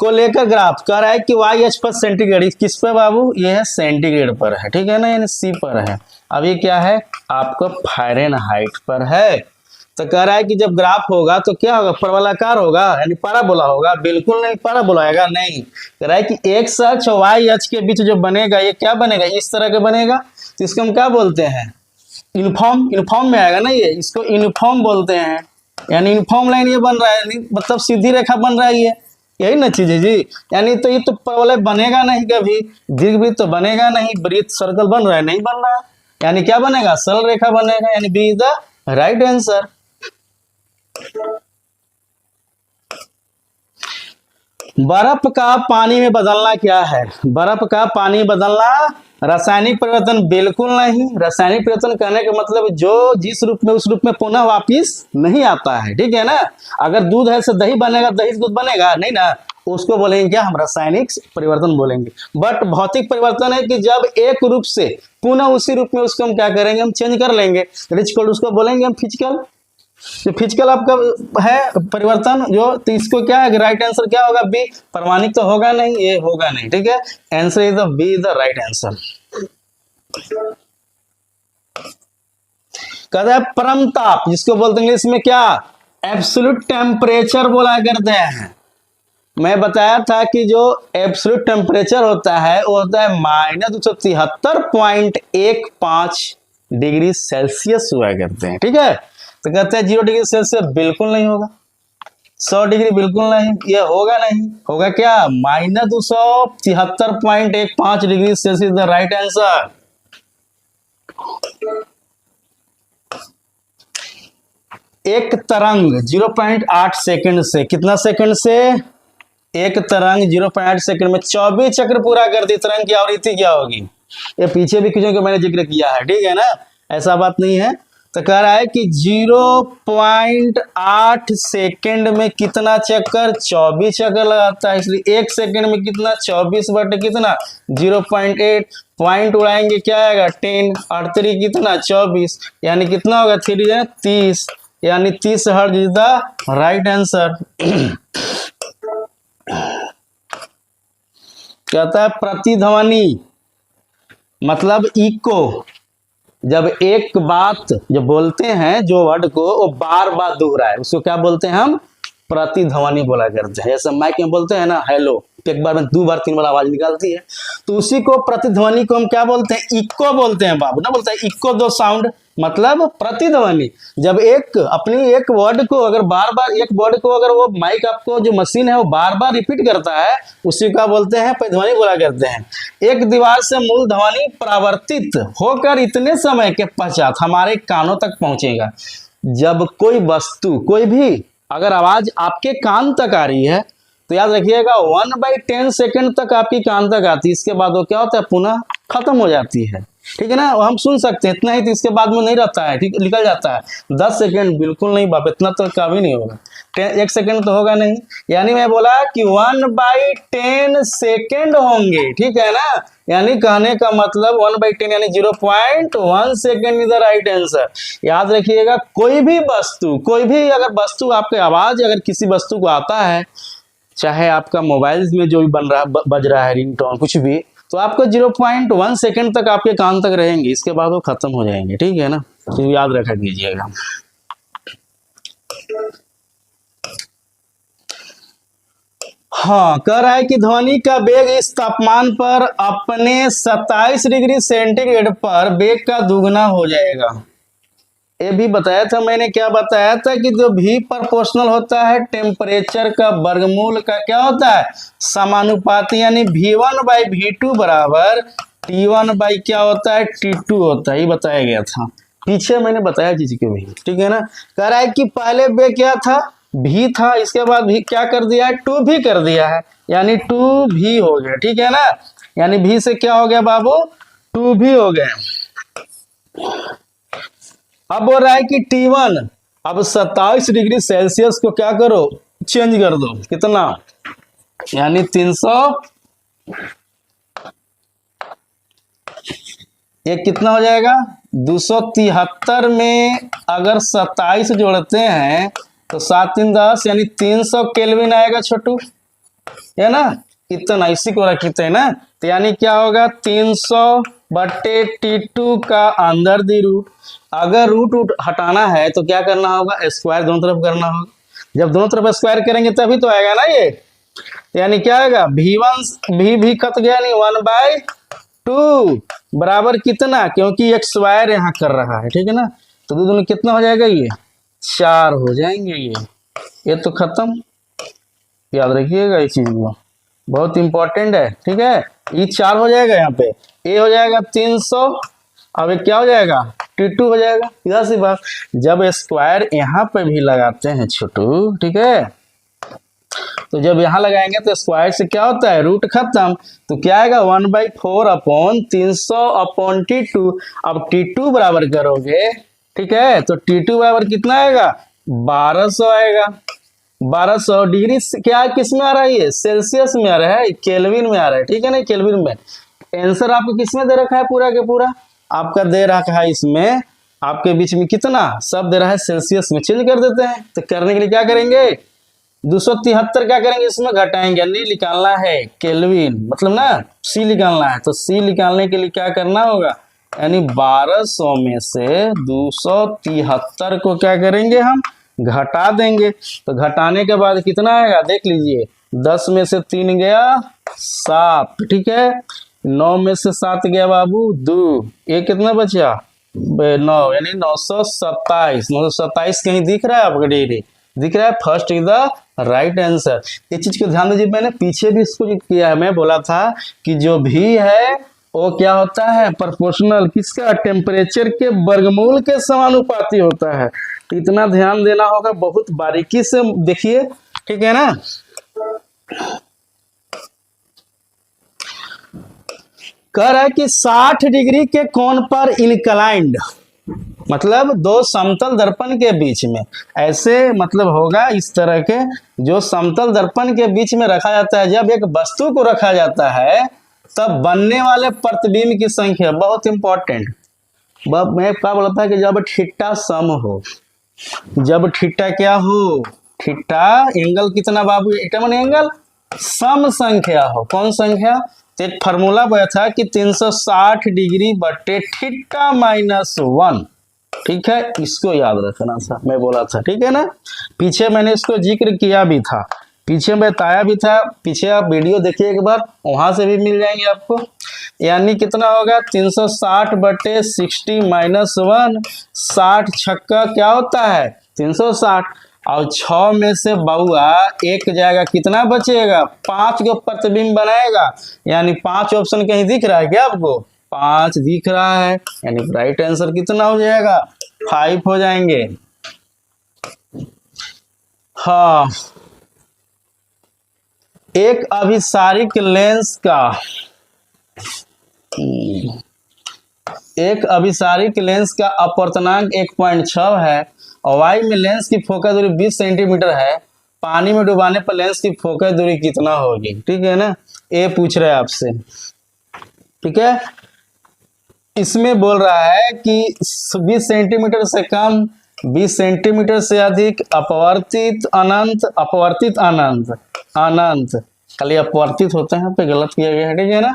को लेकर ग्राफ कह रहा है कि वाई अक्ष पर सेंटीग्रेड, किस पे बाबू, ये है सेंटीग्रेड पर है, ठीक है ना, यानी सी पर है। अब ये क्या है आपका फ़ारेनहाइट पर है। तो कह रहा है कि जब ग्राफ होगा तो क्या होगा, परवलयाकार होगा, यानी पैराबोला होगा, बिल्कुल नहीं पैराबोला आएगा, नहीं। कह रहा है कि एक्स अक्ष और वाई अक्ष के बीच जो बनेगा ये क्या बनेगा, इस तरह का बनेगा, तो इसको हम क्या बोलते हैं यूनिफॉर्म में आएगा ना, ये इसको यूनिफॉर्म बोलते हैं। यानी यूनिफॉर्म लाइन ये बन रहा है, मतलब सीधी रेखा बन रहा है, ये यही ना चीज है जी। यानी तो ये तो परवलय बनेगा नहीं, कभी दीर्घवृत्त तो बनेगा नहीं, वृत्त सर्कल बन रहा है, नहीं बन रहा है, यानी क्या बनेगा सरल रेखा बनेगा, यानी B is the right answer. बर्फ का पानी में बदलना क्या है, बर्फ का पानी बदलना रासायनिक परिवर्तन, बिल्कुल नहीं। रासायनिक परिवर्तन कहने का मतलब जो जिस रूप में उस रूप में पुनः वापिस नहीं आता है, ठीक है ना। अगर दूध है से दही बनेगा, दही से दूध बनेगा नहीं ना, उसको बोलेंगे क्या हम रासायनिक परिवर्तन बोलेंगे। बट भौतिक परिवर्तन है कि जब एक रूप से पुनः उसी रूप में उसको हम क्या करेंगे, हम चेंज कर लेंगे, उसको बोलेंगे हम फिजिकल। जो फिजिकल आपका है परिवर्तन जो, तो इसको क्या है राइट आंसर क्या होगा बी, परमाणिक तो होगा नहीं, ये होगा नहीं, ठीक है। Answer is the B the right answer. कहता है परम ताप, जिसको बोलते हैं इंग्लिश में क्या एब्सोल्यूट टेम्परेचर बोला करते हैं। मैं बताया था कि जो एब्सोल्यूट टेम्परेचर होता है वो होता है -273.15 डिग्री सेल्सियस हुआ करते हैं, ठीक है। तो कहते हैं 0 डिग्री सेल्सियस बिल्कुल नहीं होगा, 100 डिग्री बिल्कुल नहीं, ये होगा नहीं, होगा क्या -273.15 degree Celsius the right answer. एक तरंग 0.8 सेकंड से, कितना सेकंड से, एक तरंग 0.8 सेकंड में 24 चक्र पूरा करती, तरंग की आवृत्ति क्या होगी। ये पीछे भी कुछ मैंने जिक्र किया है, ठीक है ना, ऐसा बात नहीं है। तो कह रहा है कि 0.8 सेकंड में कितना चक्कर, 24 चक्कर लगाता है, इसलिए एक सेकंड में कितना 24 बटे कितना 0.8, पॉइंट उड़ाएंगे क्या आएगा 10, 8 3 कितना 24, यानी कितना होगा 3 है 30, यानी 30 hertz is the right answer. कहता है प्रतिध्वनि मतलब इको, जब एक बात जो बोलते हैं जो वर्ड को वो बार बार दोहराए उसको क्या बोलते हैं हम प्रतिध्वनि बोला करते हैं। जैसे माइक में बोलते हैं ना हेलो, एक बार में 2 बार 3 बार आवाज निकालती है, तो उसी को प्रतिध्वनि को हम क्या बोलते हैं इको बोलते हैं बाबू, ना बोलते हैं इको दो साउंड, मतलब प्रतिध्वनि। जब एक अपनी एक वर्ड को अगर बार बार एक वर्ड को अगर वो माइक आपको जो मशीन है वो बार बार रिपीट करता है, उसी का बोलते हैं प्रतिध्वनि बोला करते हैं। एक दीवार से मूल ध्वनि परावर्तित होकर इतने समय के पश्चात हमारे कानों तक पहुंचेगा, जब कोई वस्तु, कोई भी अगर आवाज आपके कान तक आ रही है तो याद रखिएगा 1/10 सेकंड तक आपकी कान तक आती है, इसके बाद वो क्या होता है, पुनः खत्म हो जाती है। ठीक है ना, हम सुन सकते हैं इतना ही, तो इसके बाद में नहीं रहता है, ठीक, निकल जाता है। 10 सेकंड बिल्कुल नहीं बाप, इतना तो काफी नहीं होगा, 1 सेकंड तो होगा नहीं। यानी मैं बोला कि 1/10 सेकंड होंगे, ठीक है ना, यानी कहने का मतलब 1/10 यानी 0.1 second is the right answer. याद रखिएगा कोई भी वस्तु, कोई भी अगर वस्तु आपके आवाज अगर किसी वस्तु को आता है, चाहे आपका मोबाइल में जो भी बज रहा है रिंगटोन कुछ भी, तो आपको 0.1 सेकंड तक आपके कान तक रहेंगे, इसके बाद वो खत्म हो जाएंगे। ठीक है ना, तो याद रखा कीजिएगा। हाँ, कह रहा है कि ध्वनि का वेग इस तापमान पर अपने 27 डिग्री सेंटीग्रेड पर वेग का दुगना हो जाएगा। ये भी बताया था मैंने, क्या बताया था कि जो भी प्रोपोर्शनल होता है टेम्परेचर का वर्गमूल का क्या होता है, समानुपाती, यानी V1/V2 बराबर T1 बाई क्या होता है, T2 होता है, ये बताया गया था पीछे, मैंने बताया चीज के भी। ठीक है ना, कह रहा है कि पहले वेग क्या था, V था, इसके बाद भी क्या कर दिया है, 2 भी कर दिया है, यानी 2V हो गया। ठीक है ना, यानी V से क्या हो गया बाबू, 2V हो गया। अब बोल रहा है कि T1, अब 27 डिग्री सेल्सियस को क्या करो, चेंज कर दो, कितना, यानी 300, ये कितना हो जाएगा 273 में अगर 27 जोड़ते हैं तो 7 3 10, यानी 300 केल्विन आएगा छोटू, है ना, इतना इसी को रखते हैं ना, तो यानी क्या होगा 300/T2 का अंदर दी रूट। अगर रूट हटाना है तो क्या करना होगा, स्क्वायर दोनों तरफ करना होगा, जब दोनों तरफ स्क्वायर करेंगे तभी तो आएगा ना ये, यानी क्या आएगा V1 भी कट गया, नहीं 1/2 बराबर कितना, क्योंकि एक स्क्वायर यहाँ कर रहा है। ठीक है ना, तो दो दोनों कितना हो जाएगा, ये 4 हो जाएंगे, ये तो खत्म। याद रखिएगा इस चीज को, बहुत इंपॉर्टेंट है। ठीक है, ये 4 हो जाएगा, यहाँ पे ए हो जाएगा 300, अब ये क्या हो जाएगा T2 हो जाएगा। इधर सी बात, जब स्क्वायर यहाँ पे भी लगाते हैं छोटू, ठीक है, तो जब यहाँ लगाएंगे तो स्क्वायर से क्या होता है, रूट खत्म, तो क्या आएगा 1/4/300/T2। अब T2 बराबर करोगे, ठीक है, तो T2 बराबर कितना आएगा, 1200 आएगा। 1200 डिग्री क्या किस में आ रहा है, ये सेल्सियस में आ रहा है, केल्विन में आ रहा है। ठीक है ना, केल्विन में। आंसर आपको किस में दे रखा है, पूरा के पूरा आपका दे रखा है इसमें, आपके बीच में कितना सब दे रहा है, सेल्सियस में। चेंज कर देते हैं, तो करने के लिए क्या करेंगे, 273 क्या करेंगे, इसमें घटाएंगे, यानी निकालना है केल्विन, मतलब ना सी निकालना है, तो सी निकालने के लिए क्या करना होगा, यानी 1200 में से 273 को क्या करेंगे, हम घटा देंगे। तो घटाने के बाद कितना आएगा, देख लीजिए, 10 में से 3 गया 7, ठीक है, 9 में से 7 गया बाबू 2, ये कितना बचा 9, यानी 927। 927 कहीं दिख रहा है आपको, डिग्री दिख रहा है, first is the right answer. ये चीज को ध्यान दीजिए, मैंने पीछे भी इसको किया है, मैं बोला था कि जो भी है वो क्या होता है, प्रोपोर्शनल किसका, टेम्परेचर के वर्गमूल के समानुपाती होता है। तो इतना ध्यान देना होगा, बहुत बारीकी से देखिए। ठीक है ना, कह रहा है कि 60 डिग्री के कोण पर इनक्लाइंड, मतलब दो समतल दर्पण के बीच में, ऐसे मतलब होगा इस तरह के, जो समतल दर्पण के बीच में रखा जाता है, जब एक वस्तु को रखा जाता है तब बनने वाले प्रतिबिंब की संख्या, बहुत इंपॉर्टेंट। मैं क्या बोला था कि जब थीटा सम हो, जब थीटा क्या हो, थीटा एंगल कितना बाबू, एंगल सम संख्या हो, कौन संख्या, तो एक फार्मूला बोला था कि 360 डिग्री बटे थीटा -1। ठीक है, इसको याद रखना था, मैं बोला था। ठीक है ना, पीछे मैंने इसको जिक्र किया भी था, पीछे बताया भी था, पीछे आप वीडियो देखिए एक बार, वहां से भी मिल जाएंगे आपको। यानी कितना होगा 360 बटे 60 -1, 60 छक्का क्या होता है 360, और 6 में से बउआ 1 जाएगा, कितना बचेगा 5 को प्रतिबिंब बनाएगा, यानी 5 ऑप्शन कहीं दिख रहा है क्या आपको, 5 दिख रहा है, यानी राइट आंसर कितना हो जाएगा 5 हो जाएंगे। हाँ, एक अभिसारिक लेंस का अपवर्तनांक 1.6 है और वाई में लेंस की फोकस दूरी 20 सेंटीमीटर है। पानी में डुबाने पर लेंस की फोकस दूरी कितना होगी? ठीक है ना, ये पूछ रहे हैं आपसे। ठीक है, इसमें बोल रहा है कि 20 सेंटीमीटर से कम, 20 सेंटीमीटर से अधिक, अपवर्तित अनंत, अपवर्तित अनंत, अनंत, खाली अपवर्तित होते हैं पे गलत किया गया है। ठीक है ना,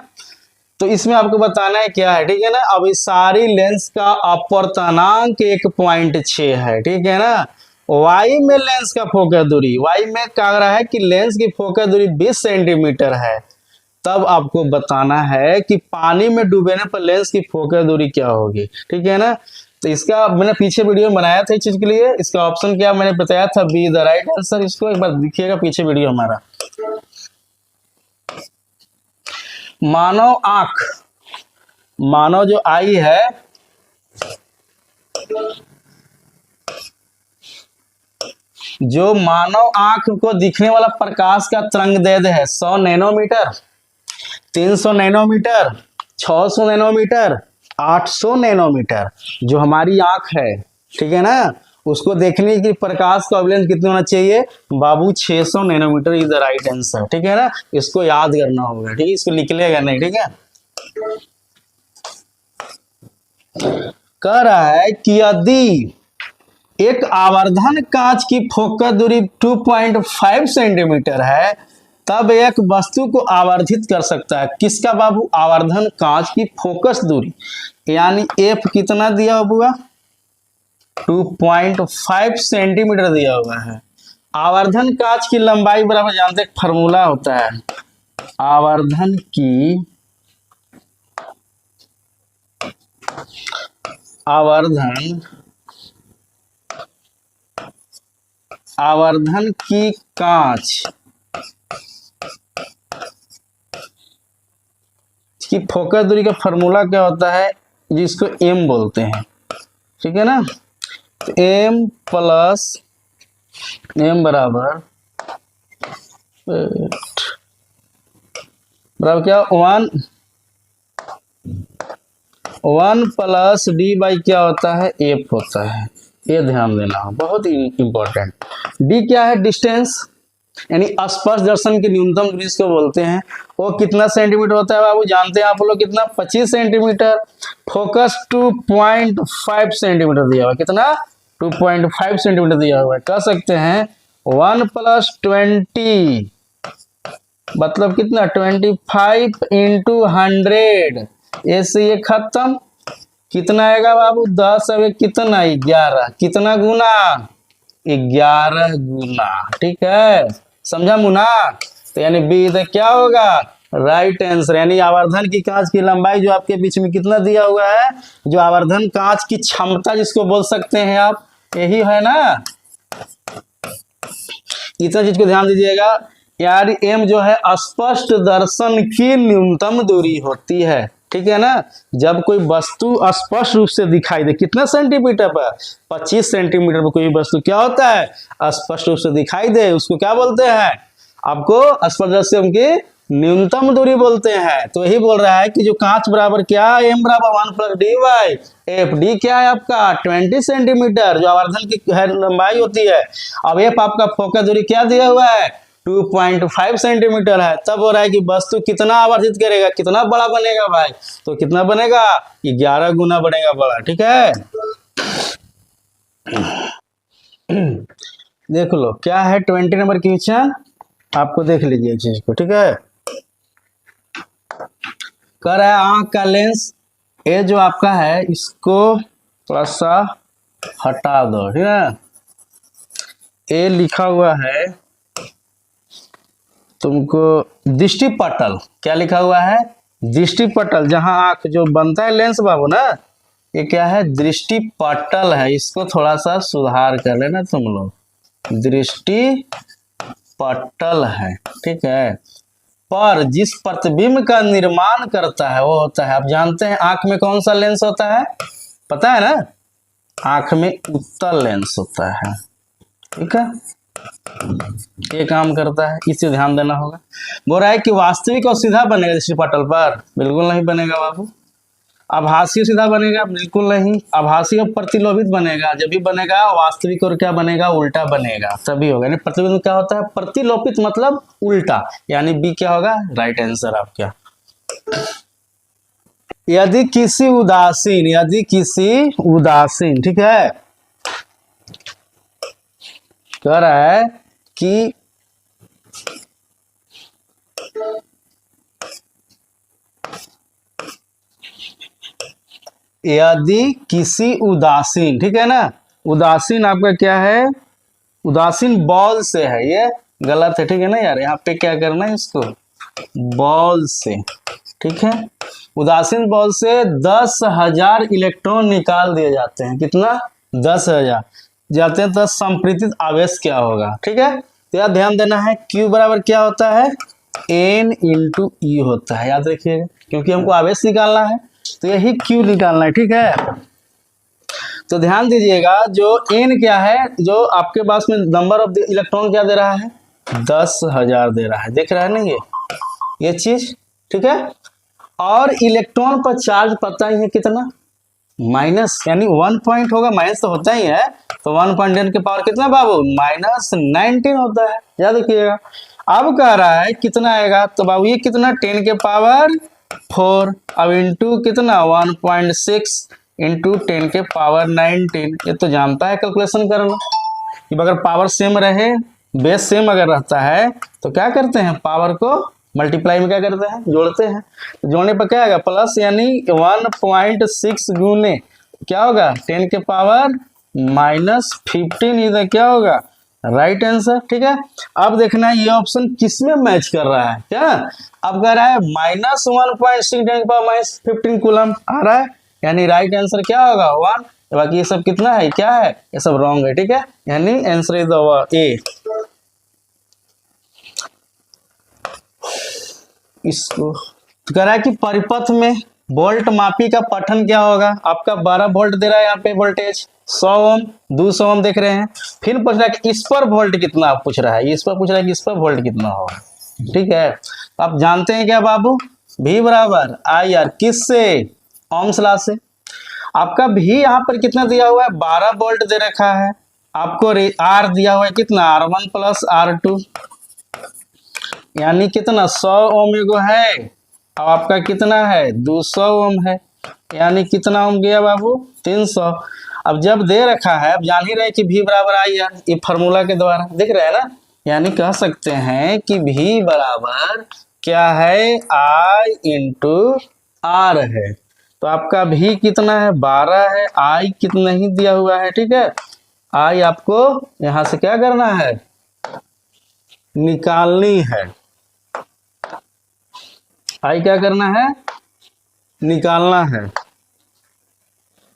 तो इसमें आपको बताना है क्या है। ठीक है ना, अभिसारी लेंस का अपवर्तनांक 1.6 है। ठीक है ना, वाई में लेंस का फोकस दूरी, वाई में कह रहा है कि लेंस की फोकस दूरी 20 सेंटीमीटर है। तब आपको बताना है कि पानी में डूबने पर लेंस की फोकस दूरी क्या होगी। ठीक है ना, तो इसका मैंने पीछे वीडियो बनाया था इस चीज के लिए। इसका ऑप्शन क्या मैंने बताया था, बी द राइट आंसर। इसको एक बार देखिएगा पीछे वीडियो हमारा। मानव आंख, मानव जो आई है, जो मानव आंख को दिखने वाला प्रकाश का तरंग दैर्ध्य है 100 नैनोमीटर, 300 नैनोमीटर, 600 नैनोमीटर, 800 नैनोमीटर। जो हमारी आंख है, ठीक है ना, उसको देखने की प्रकाश का वेवलेंथ कितना होना चाहिए बाबू? 600 nanometre is the right answer. ठीक है ना, इसको याद करना होगा। ठीक है, इसको लिख लेगा नहीं। ठीक है, कह रहा है कि यदि एक आवर्धन कांच की फोकस दूरी 2.5 सेंटीमीटर है, तब एक वस्तु को आवर्धित कर सकता है। किसका बाबू? आवर्धन कांच की फोकस दूरी, यानी एफ कितना दिया हुआ? 2.5 सेंटीमीटर दिया हुआ है। आवर्धन कांच की लंबाई बराबर, जानते हैं फार्मूला होता है, आवर्धन की कांच की फोकस दूरी का फार्मूला क्या होता है, जिसको एम बोलते हैं। ठीक है ना, तो एम प्लस एम बराबर क्या? 1 प्लस डी बाई क्या होता है? एफ होता है। ये ध्यान देना, बहुत ही इंपॉर्टेंट। डी क्या है? डिस्टेंस, यानी स्पर्श दर्शन की न्यूनतम दूरी इसको बोलते हैं। वो कितना सेंटीमीटर होता है बाबू? जानते हैं आप लोग कितना? 25 सेंटीमीटर। फोकस 2.5 सेंटीमीटर दिया हुआ। कितना? 2.5 सेंटीमीटर दिया हुआ है। कह सकते हैं 1 प्लस 20 मतलब कितना? 25 इंटू 100। ऐसे ये खत्म। कितना आएगा बाबू? 10 अब कितना? 11। कितना गुना? 11 गुना। ठीक है, समझा मुना? तो यानी बी तो क्या होगा? Right answer. यानी आवर्धन की कांच की लंबाई जो आपके बीच में कितना दिया हुआ है, जो आवर्धन कांच की क्षमता जिसको बोल सकते हैं आप, यही है ना। इतना चीज को ध्यान दीजिएगा यार। एम जो है स्पष्ट दर्शन की न्यूनतम दूरी होती है। ठीक है ना, जब कोई वस्तु स्पष्ट रूप से दिखाई दे, कितना सेंटीमीटर पर? 25 सेंटीमीटर पर कोई वस्तु क्या होता है? स्पष्ट रूप से दिखाई दे, उसको क्या बोलते हैं? आपको स्पष्ट दर्शन की न्यूनतम दूरी बोलते हैं। तो यही बोल रहा है कि जो कांच बराबर क्या? एम बराबर 1 plus D Y F. D क्या है आपका? 20 सेंटीमीटर, जो आवर्धन की लंबाई होती है। अब एफ आपका फोकस दूरी क्या दिया हुआ है? 2.5 सेंटीमीटर है। तब हो रहा है कि वस्तु कितना आवर्धित करेगा, कितना बड़ा बनेगा भाई? तो कितना बनेगा? 11 गुना बनेगा बड़ा। ठीक है, देख लो क्या है 20 नंबर क्वेश्चन, आपको देख लीजिए इस चीज को। ठीक है, कह रहा है आंख का लेंस, ये जो आपका है इसको थोड़ा सा हटा दो। ठीक है, ये लिखा हुआ है तुमको दृष्टिपटल। क्या लिखा हुआ है? दृष्टिपटल। जहां आंख जो बनता है लेंस बाबू ना, ये क्या है? दृष्टिपटल है। इसको थोड़ा सा सुधार कर लेना तुम लोग, दृष्टिपटल है। ठीक है, पर जिस प्रतिबिंब का निर्माण करता है वो होता है, आप जानते हैं आंख में कौन सा लेंस होता है? पता है ना, आंख में उत्तल लेंस होता है। ठीक है, ये काम करता है, इसे ध्यान देना होगा। बोल रहा है कि वास्तविक और सीधा बनेगा दृष्टि पटल पर, बिल्कुल नहीं बनेगा बाबू। आभासी सीधा बनेगा, बिल्कुल नहीं। आभासी और प्रतिलोभित बनेगा, जब भी बनेगा वास्तविक और क्या बनेगा, उल्टा बनेगा, तभी होगा। यानी प्रतिलोभित क्या होता है, प्रतिलोपित मतलब उल्टा, यानी बी क्या होगा, राइट आंसर आपका। यदि किसी उदासीन, यदि किसी उदासीन, ठीक है, कह रहा है कि यदि किसी उदासीन, ठीक है ना, उदासीन आपका क्या है, उदासीन बॉल से है, ये गलत है, ठीक है ना यार, यहाँ पे क्या करना है इसको, बॉल से, ठीक है, उदासीन बॉल से 10,000 इलेक्ट्रॉन निकाल दिए जाते हैं, कितना, 10,000 जाते हैं, तो संप्रेषित आवेश क्या होगा, ठीक है। तो यार ध्यान देना है, Q बराबर क्या होता है, N × E होता है, याद रखिएगा, क्योंकि हमको आवेश निकालना है तो यही Q निकालना है, ठीक है। तो ध्यान दीजिएगा, जो N क्या है, जो आपके पास में नंबर ऑफ इलेक्ट्रॉन क्या दे रहा है, 10,000 दे रहा है, देख रहा है ना ये चीज, ठीक है। और इलेक्ट्रॉन पर चार्ज पता ही है कितना, माइनस, यानी 1 पॉइंट होगा, माइनस तो होता ही है, तो 1.10 के पावर कितना बाबू, -19 होता है, याद रखिएगा। अब कह रहा है कितना आएगा, तो बाबू ये कितना, 10 के पावर 4, अब इंटू कितना 1.6 इंटू 10 के पावर 19, ये तो जानता है कैलकुलेशन करना कि अगर पावर सेम रहे, बेस सेम अगर रहता है तो क्या करते हैं, पावर को मल्टीप्लाई में क्या करते हैं, जोड़ते हैं। तो जोड़ने पर क्या आएगा, प्लस, यानी 1.6 गुने क्या होगा, 10 के पावर -15, इधर क्या होगा, राइट आंसर, ठीक है। अब देखना है ये ऑप्शन किसमें मैच कर रहा है, क्या, अब कह रहा है -1.6 10 के पावर -15 कूलम आ रहा है, यानी राइट आंसर क्या होगा, 1। बाकी ये सब कितना है, क्या है, ये सब रॉन्ग है, ठीक है, यानी आंसर इज ए। इसको तो कह रहा है कि परिपथ में वोल्ट मापी का पठन क्या होगा, आपका 12 वोल्ट दे रहा है, यहाँ पे वोल्टेज 100 ओम 200 ओम देख रहे हैं, फिर पूछ रहा है कि इस पर वोल्ट कितना, आप पूछ रहा है, इस पर पूछ रहा है कि इस पर वोल्ट कितना होगा, ठीक है। आप जानते हैं क्या बाबू, V बराबर IR, किससे, ओम्स लॉ से। आपका V यहाँ पर कितना दिया हुआ है, 12 वोल्ट दे रखा है, आपको R दिया हुआ है कितना, R1 + R2, यानी कितना 100 ओम एगो है, अब आपका कितना है 200 ओम है, यानी कितना ओम गया बाबू, 300। अब जब दे रखा है, अब जान ही रहे कि V बराबर IR, ये फार्मूला के द्वारा दिख रहा है ना, यानी कह सकते हैं कि V बराबर क्या है, I × R है। तो आपका V कितना है, 12 है, I कितना ही दिया हुआ है, ठीक है। I आपको यहां से क्या करना है, निकालनी है, I क्या करना है, निकालना है।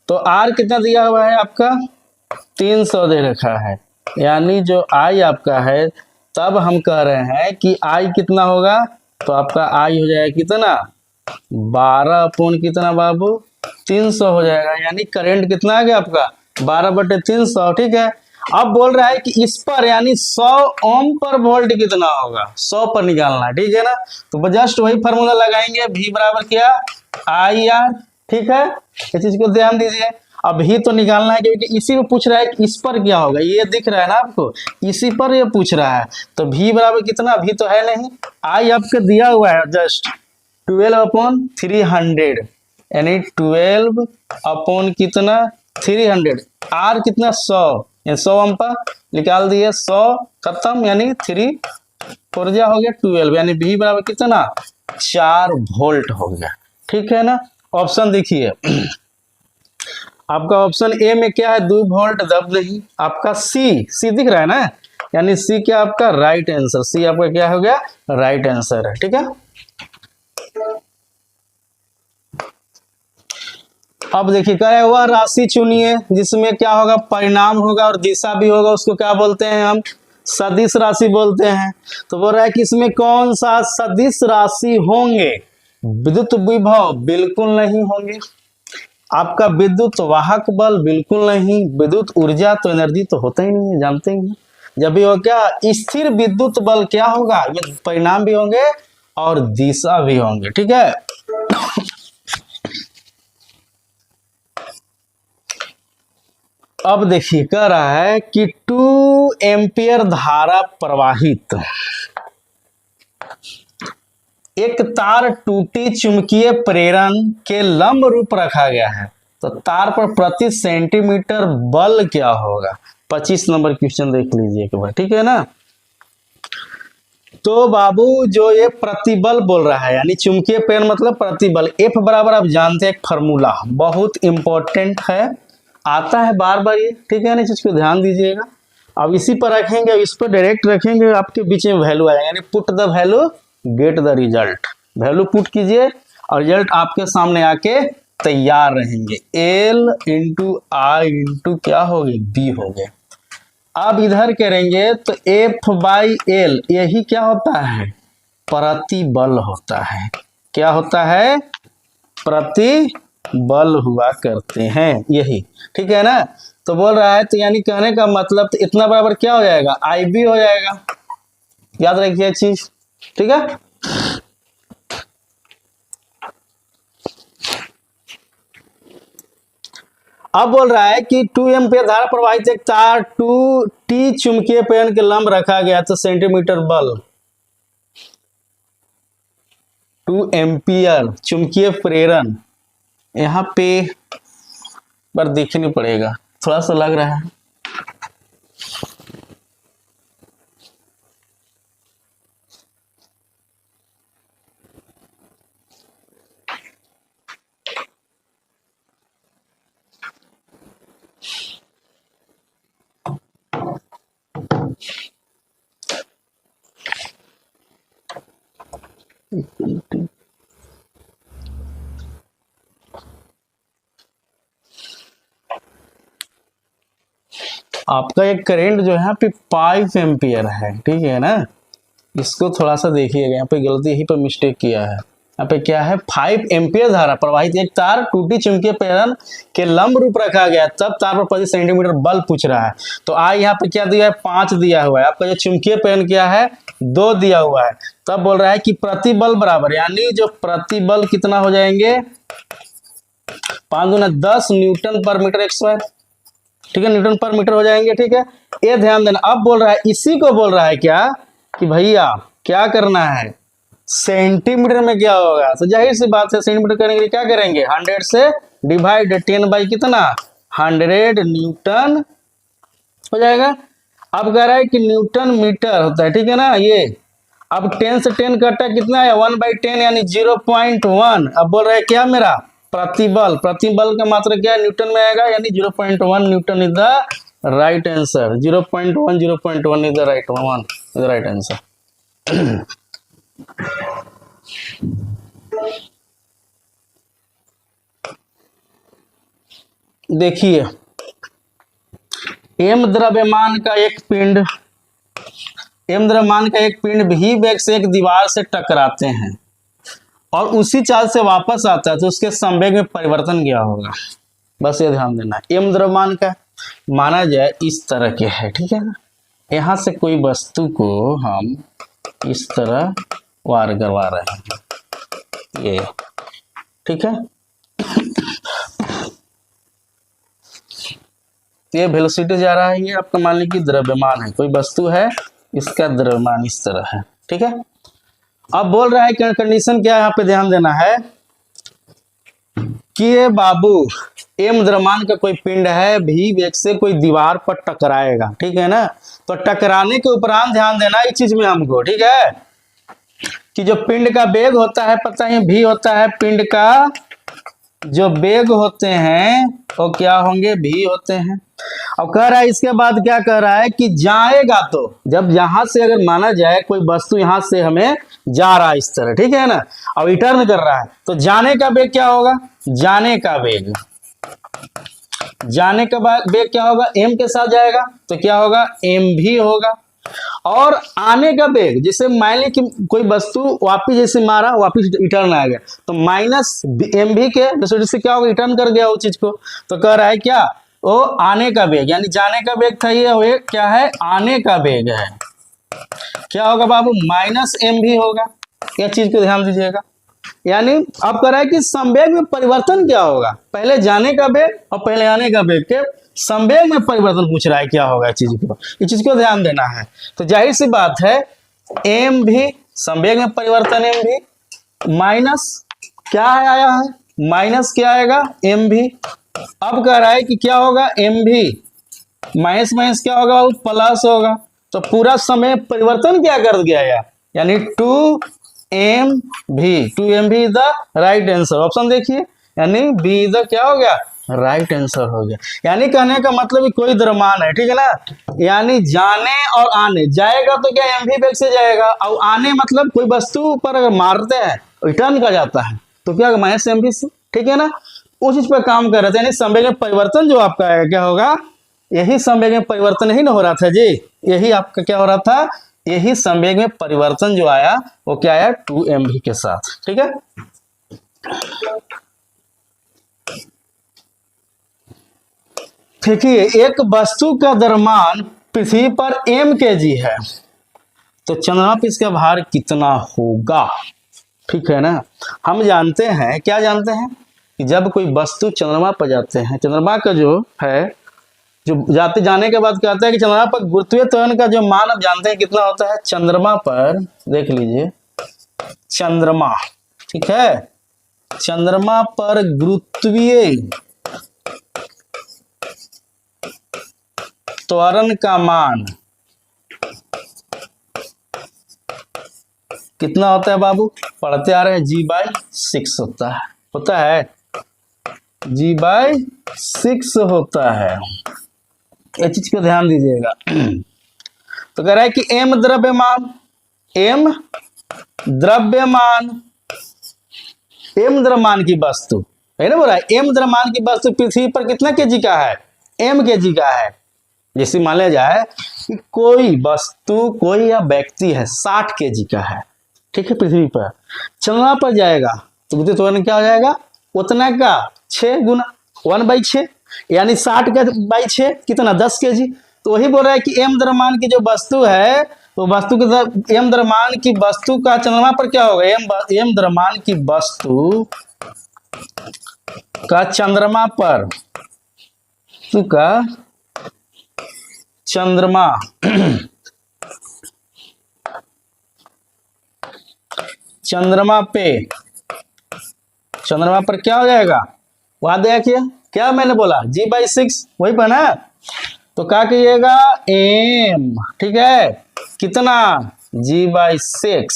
तो R कितना दिया हुआ है आपका, 300 दे रखा है, यानी जो I आपका है, तब हम कह रहे हैं कि I कितना होगा, तो आपका I हो जाएगा कितना, 12 अपॉन कितना बाबू, 300 हो जाएगा, यानी करंट कितना आ गया आपका, 12/300, ठीक है। अब बोल रहा है कि इस पर, यानी 100 ओम पर वोल्ट कितना होगा, 100 पर निकालना है, ठीक है ना। तो जस्ट वही फार्मूला लगाएंगे, V बराबर क्या, IR, ठीक है, इस चीज को ध्यान दीजिए। अब V तो निकालना है, क्योंकि इसी में पूछ रहा है कि इस पर क्या होगा, ये दिख रहा है ना आपको, इसी पर ये पूछ रहा है, तो V बराबर कितना, V तो है नहीं, I आपके दिया हुआ है जस्ट 12/300, यानी 12 अपॉन कितना 300, R कितना 100, 100 ओम पर निकाल दिए, 100 खत्म, यानी 3 फोरजा हो गया 12, यानी V बराबर कितना 4 वोल्ट हो गया, ठीक है ना। ऑप्शन देखिए, आपका ऑप्शन ए में क्या है, 2 वोल्ट, दब नहीं। आपका सी दिख रहा है ना, यानी सी क्या आपका राइट आंसर, सी आपका क्या हो गया, राइट आंसर है, ठीक है। अब देखिए कह रहे हैं वह राशि चुनिए जिसमें क्या होगा, परिणाम होगा और दिशा भी होगा, उसको क्या बोलते हैं हम, सदिश राशि बोलते हैं। तो बोल रहा है कि इसमें कौन सा सदिश राशि होंगे, विद्युत विभव बिल्कुल नहीं होंगे, आपका विद्युत वाहक बल बिल्कुल नहीं, विद्युत ऊर्जा तो एनर्जी तो होता ही नहीं है, जानते ही हैं। जब भी हो क्या स्थिर विद्युत बल क्या होगा, ये परिणाम भी होंगे और दिशा भी होंगे। ठीक है, अब देखिए कह रहा है कि 2 एम्पियर धारा प्रवाहित, एक तार टूटी चुंबकीय प्रेरण के लंब रूप रखा गया है, तो तार पर प्रति सेंटीमीटर बल क्या होगा। 25 नंबर क्वेश्चन देख लीजिए एक बार, ठीक है ना। तो बाबू जो ये प्रतिबल बोल रहा है, यानी चुंबकीय प्रेरण मतलब प्रतिबल, F बराबर आप जानते हैं एक फॉर्मूला बहुत इंपॉर्टेंट है, आता है बार बार ये, ठीक है ना, इस चीज को ध्यान दीजिएगा। अब इसी पर रखेंगे, इस पर डायरेक्ट रखेंगे, आपके बीच में वैल्यू आएगा, यानी put the value get the result, value put कीजिए और रिजल्ट आपके सामने आके तैयार रहेंगे। L इंटू आई इंटू क्या हो गए बी हो गए। अब इधर करेंगे तो F बाई L यही क्या होता है प्रतिबल होता है, क्या होता है प्रतिबल हुआ करते हैं यही, ठीक है ना। तो बोल रहा है, तो यानी कहने का मतलब तो इतना बराबर क्या हो जाएगा IB हो जाएगा, याद रखिए चीज, ठीक है। अब बोल रहा है कि 2 एम्पीयर धारा प्रवाहित एक तार 2T चुंबकीय प्रेरण के लंब रखा गया तो सेंटीमीटर बल 2 एम्पीयर चुंबकीय प्रेरण, यहाँ पे पर देखने पड़ेगा, थोड़ा सा लग रहा है। आपका एक करंट जो है यहाँ पे 5 एम्पियर है, ठीक है ना, इसको थोड़ा सा देखिएगा, यहाँ पे गलती यही पर मिस्टेक किया है। यहाँ पे क्या है 5 एम्पियर धारा प्रवाहित एक तार टूटी चुंबकीय प्रेरण के लंब रूप रखा गया, तब तार पर प्रति सेंटीमीटर बल पूछ रहा है। तो आई यहाँ पे क्या दिया है 5 दिया हुआ है, आपका जो चुंबकीय प्रेरण क्या है 2 दिया हुआ है। तब बोल रहा है कि प्रतिबल बराबर, यानी जो प्रतिबल कितना हो जाएंगे 5 दूना 10 न्यूटन पर मीटर स्क्वायर, ठीक है, न्यूटन पर मीटर हो जाएंगे, ठीक है। ये ध्यान देना। अब बोल रहा है, इसी को बोल रहा है क्या कि भैया क्या करना है सेंटीमीटर में क्या होगा, तो जाहिर सी बात है सेंटीमीटर करने के लिए क्या करेंगे 100 से डिवाइड 10 बाई कितना 100 न्यूटन हो जाएगा। अब कह रहा है कि न्यूटन मीटर होता है, ठीक है ना, ये अब 10 से 10 कटा कितना है 1/10 यानी 0.1। अब बोल रहा है क्या मेरा प्रतिबल, प्रतिबल का मात्रा क्या है न्यूटन में आएगा, यानी 0.1 Newton is the right answer, 0.1 is the right answer. देखिए एम द्रव्यमान का एक पिंड, एम द्रव्यमान का एक पिंड भी वेग से एक दीवार से टकराते हैं और उसी चाल से वापस आता है, तो उसके संवेग में परिवर्तन क्या होगा, बस ये ध्यान देना। एम द्रव्यमान का माना जाए इस तरह के है, ठीक है ना, यहां से कोई वस्तु को हम इस तरह वार करवा रहे हैं, ये ठीक है, ये वेलोसिटी जा रहा है, ये आपका मान लीजिए द्रव्यमान है, कोई वस्तु है इसका द्रव्यमान इस तरह है, ठीक है। अब बोल रहा है कि कंडीशन क्या है, यहाँ पे ध्यान देना है कि ये बाबू एम द्रव्यमान का कोई पिंड है भी वेग से कोई दीवार पर टकराएगा, ठीक है ना। तो टकराने के उपरांत ध्यान देना इस चीज में हमको, ठीक है, कि जो पिंड का वेग होता है पता ही भी होता है, पिंड का जो वेग होते हैं वो क्या होंगे भी होते हैं। और कह रहा है इसके बाद क्या कह रहा है कि जाएगा, तो जब यहां से अगर माना जाए कोई वस्तु यहां से हमें जा रहा है इस तरह, ठीक है ना, और रिटर्न कर रहा है, तो जाने का वेग क्या होगा, जाने का वेग, जाने का वेग क्या होगा m के साथ जाएगा तो क्या होगा m भी होगा, और आने का वेग जैसे मान ली कि कोई वस्तु वापिस जैसे मारा वापिस रिटर्न आ गया, तो माइनस एम भी के से क्या होगा रिटर्न कर गया उस चीज को। तो कह रहा है क्या वो आने का वेग, यानी जाने का वेग था, ये क्या है, आने का वेग है। क्या होगा बाबू, माइनस एम भी होगा। यह चीज को ध्यान दीजिएगा। यानी अब कह रहा है कि संवेग में परिवर्तन क्या होगा, पहले जाने का वेग और पहले आने का वेग के संवेग में परिवर्तन पूछ रहा है, क्या होगा इस चीज को ध्यान देना है। तो जाहिर सी बात है एम भी, संवेग में परिवर्तन एम भी माइनस क्या है, आया है माइनस क्या आएगा, एम भी। अब कह रहा है कि क्या होगा, एम भी माइनस माइनस क्या होगा, प्लस होगा। तो पूरा समय परिवर्तन क्या कर दिया है, यानी 2m भी, 2m भी is the right answer. Option देखिए, यानी बी इज द क्या हो गया, राइट आंसर हो गया। यानी कहने का मतलब कोई द्रव्यमान है, ठीक है ना, यानी जाने और आने, जाएगा तो क्या एम भी वेग से जाएगा, और आने मतलब कोई वस्तु पर अगर मारते हैं रिटर्न का जाता है तो क्या माइनस एम भी से, ठीक है ना, उस चीज पर काम कर रहे थे। यानी संवेग में परिवर्तन जो आपका है क्या होगा, यही संवेग में परिवर्तन ही ना हो रहा था जी, यही आपका क्या हो रहा था, यही संवेग में परिवर्तन जो आया वो क्या आया, 2m भी के साथ, ठीक है। देखिए एक वस्तु का द्रव्यमान पृथ्वी पर m kg है, तो चंद्रमा पर इसका भार कितना होगा, ठीक है ना। हम जानते हैं, क्या जानते हैं कि जब कोई वस्तु चंद्रमा पर जाते हैं, चंद्रमा का जो है, जो जाने के बाद कहता है कि चंद्रमा पर गुरुत्वीय त्वरण का जो मान आप जानते हैं कितना होता है, चंद्रमा पर देख लीजिए, चंद्रमा, ठीक है, चंद्रमा पर गुरुत्वीय त्वरण का मान कितना होता है बाबू, पढ़ते आ रहे हैं, g/6 होता है g/6 होता है। ये चीज को ध्यान दीजिएगा। तो कह रहा है कि m द्रव्यमान, m द्रव्यमान की वस्तु है ना, बोल रहा है m द्रव्यमान की वस्तु पृथ्वी पर कितना kg का है, m kg का है। जैसे मान लिया जाए कि कोई वस्तु, कोई या व्यक्ति है 60 kg का है, ठीक है, पृथ्वी पर, चंद्रमा पर जाएगा तो गुरुत्वीय त्वरण क्या हो जाएगा, उतना का 6 गुना 1/6, यानी 60/6 कितना 10 kg। तो वही बोल रहा है कि एम द्रव्यमान की जो वस्तु है, तो वस्तु के एम द्रव्यमान की वस्तु का चंद्रमा पर क्या होगा, एम द्रव्यमान की वस्तु का चंद्रमा पर, का चंद्रमा चंद्रमा पर क्या हो जाएगा, वहां देखिए क्या मैंने बोला, g/6 वही पर ना। तो क्या कहिएगा, m, ठीक है, कितना g/6,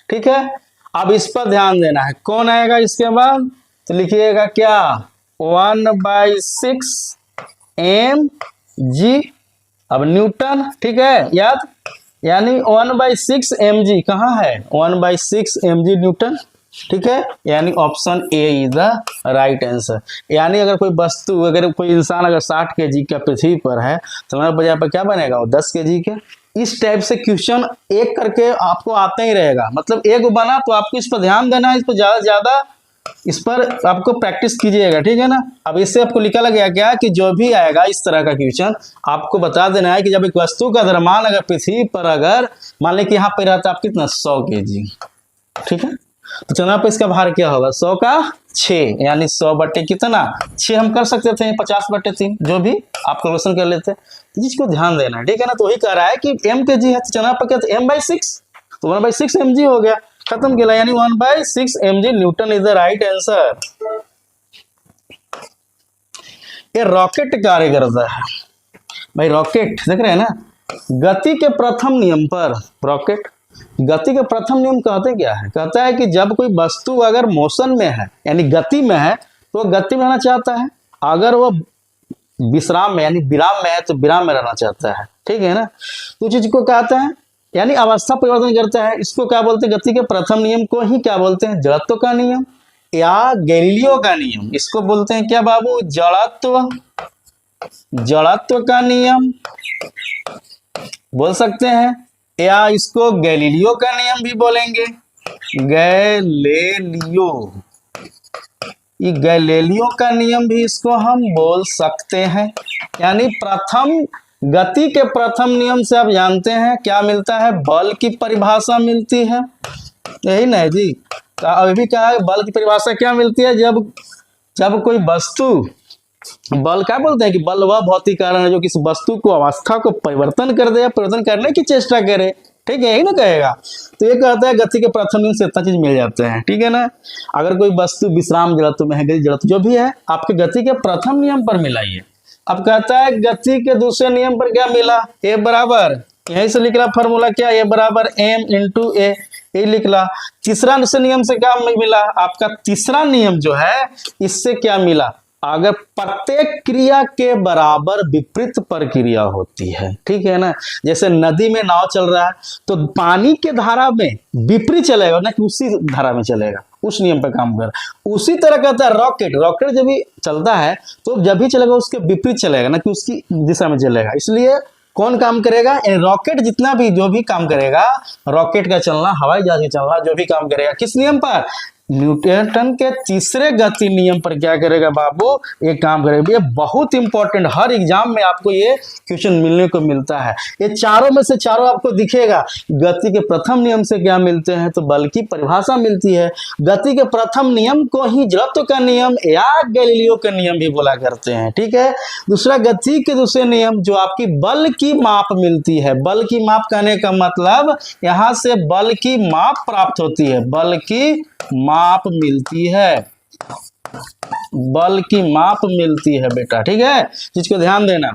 ठीक है। अब इस पर ध्यान देना है, कौन आएगा इसके बाद, तो लिखिएगा क्या 1/6 mg, अब न्यूटन, ठीक है, याद, यानी 1/6 mg कहाँ है, 1/6 mg न्यूटन, ठीक है। यानी option A is the right answer. यानी अगर कोई वस्तु, अगर कोई इंसान अगर 60 kg का पृथ्वी पर है, तो हमारे बजाय पर क्या बनेगा, वो 10 kg के। इस टाइप से क्वेश्चन एक करके आपको आता ही रहेगा, मतलब एक बना तो आपको इस पर ध्यान देना है, इस पर ज्यादा ज्यादा इस पर आपको प्रैक्टिस कीजिएगा, ठीक है ना। अब इससे आपको लिखा लग गया क्या कि जो भी आएगा इस तरह का क्वेश्चन आपको बता देना है कि जब एक वस्तु का द्रव्यमान अगर पृथ्वी पर अगर मान लें कि यहाँ पे रहता है आप कितना 100 kg, ठीक है, तो चंद्रमा पर इसका भार क्या होगा, 100 का 6, यानी 100 बटे कितना 6 हम कर सकते थे, 50/3 जो भी आप कैलकुलेशन कर लेते, जिसको ध्यान देना है, ठीक है ना। तो वही कह रहा है कि m kg है, तो चंद्रमा पर क्या, m/6, तो 1/6 mg हो गया, खत्म किया, यानी 1/6 mg Newton is the right answer. ये रॉकेट कार्य करता है भाई, रॉकेट देख रहे हैं ना, गति के प्रथम नियम पर, रॉकेट गति के प्रथम नियम कहते क्या है, कहता है कि जब कोई वस्तु अगर मोशन में है यानी गति में है तो वो गति में रहना चाहता है, अगर वो विश्राम में यानी विराम में है तो विराम में रहना चाहता है, ठीक है ना। तो चीज को कहते हैं यानी अवस्था परिवर्तन करता है, इसको क्या बोलते हैं, गति के प्रथम नियम को ही क्या बोलते हैं, जड़त्व का नियम या गैलीलियो का नियम, इसको बोलते हैं क्या बाबू, जड़त्व का नियम बोल सकते हैं, या इसको गैलीलियो का नियम भी बोलेंगे, गैलीलियो ये गैलीलियो का नियम भी इसको हम बोल सकते हैं। यानी प्रथम गति के प्रथम नियम से आप जानते हैं क्या मिलता है, बल की परिभाषा मिलती है, यही नहीं जी। तो अभी भी कहा है बल की परिभाषा क्या मिलती है, जब कोई वस्तु, बल क्या बोलते हैं कि बल वह भौतिक कारण है जो किसी वस्तु को अवस्था को परिवर्तन कर दे या परिवर्तन करने की चेष्टा करे, ठीक है, यही ना कहेगा। तो ये कहता है गति के प्रथम नियम से इतना चीज मिल जाते हैं, ठीक है ना। अगर कोई वस्तु विश्राम जड़त्व में है, गति जड़त्व जो भी है, आपके गति के प्रथम नियम पर मिला ये। अब कहता है गति के दूसरे नियम पर क्या मिला, ए बराबर, यहीं से लिख रहा फॉर्मूला क्या, ए बराबर एम इंटू ए, ये लिख ला। तीसरा नियम से क्या मिला, आपका तीसरा नियम जो है इससे क्या मिला, अगर प्रत्येक क्रिया के बराबर विपरीत प्रक्रिया होती है, ठीक है ना। जैसे नदी में नाव चल रहा है तो पानी के धारा में विपरीत चलेगा ना कि उसी धारा में चलेगा, उस नियम पर काम कर। उसी तरह कहता है रॉकेट जब भी चलता है तो जब भी चलेगा उसके विपरीत चलेगा ना कि उसकी दिशा में चलेगा। इसलिए कौन काम करेगा, रॉकेट जितना भी जो भी काम करेगा, रॉकेट का चलना, हवाई जहाज का चलना, जो भी काम करेगा किस नियम पर, न्यूटन के तीसरे गति नियम पर क्या करेगा बाबू, ये काम करेगा। ये बहुत इंपॉर्टेंट, हर एग्जाम में आपको ये क्वेश्चन मिलने को मिलता है। ये चारों में से चारों आपको दिखेगा। गति के प्रथम नियम से क्या मिलते हैं, तो बल की परिभाषा मिलती है। गति के प्रथम नियम को ही जड़त्व का नियम या गैलीलियो का नियम भी बोला करते हैं, ठीक है। दूसरा गति के दूसरे नियम जो आपकी बल की माप मिलती है, बल की माप कहने का मतलब यहां से बल की माप प्राप्त होती है, बल की माप मिलती है, बल की माप मिलती है बेटा, ठीक है, चीज को ध्यान देना।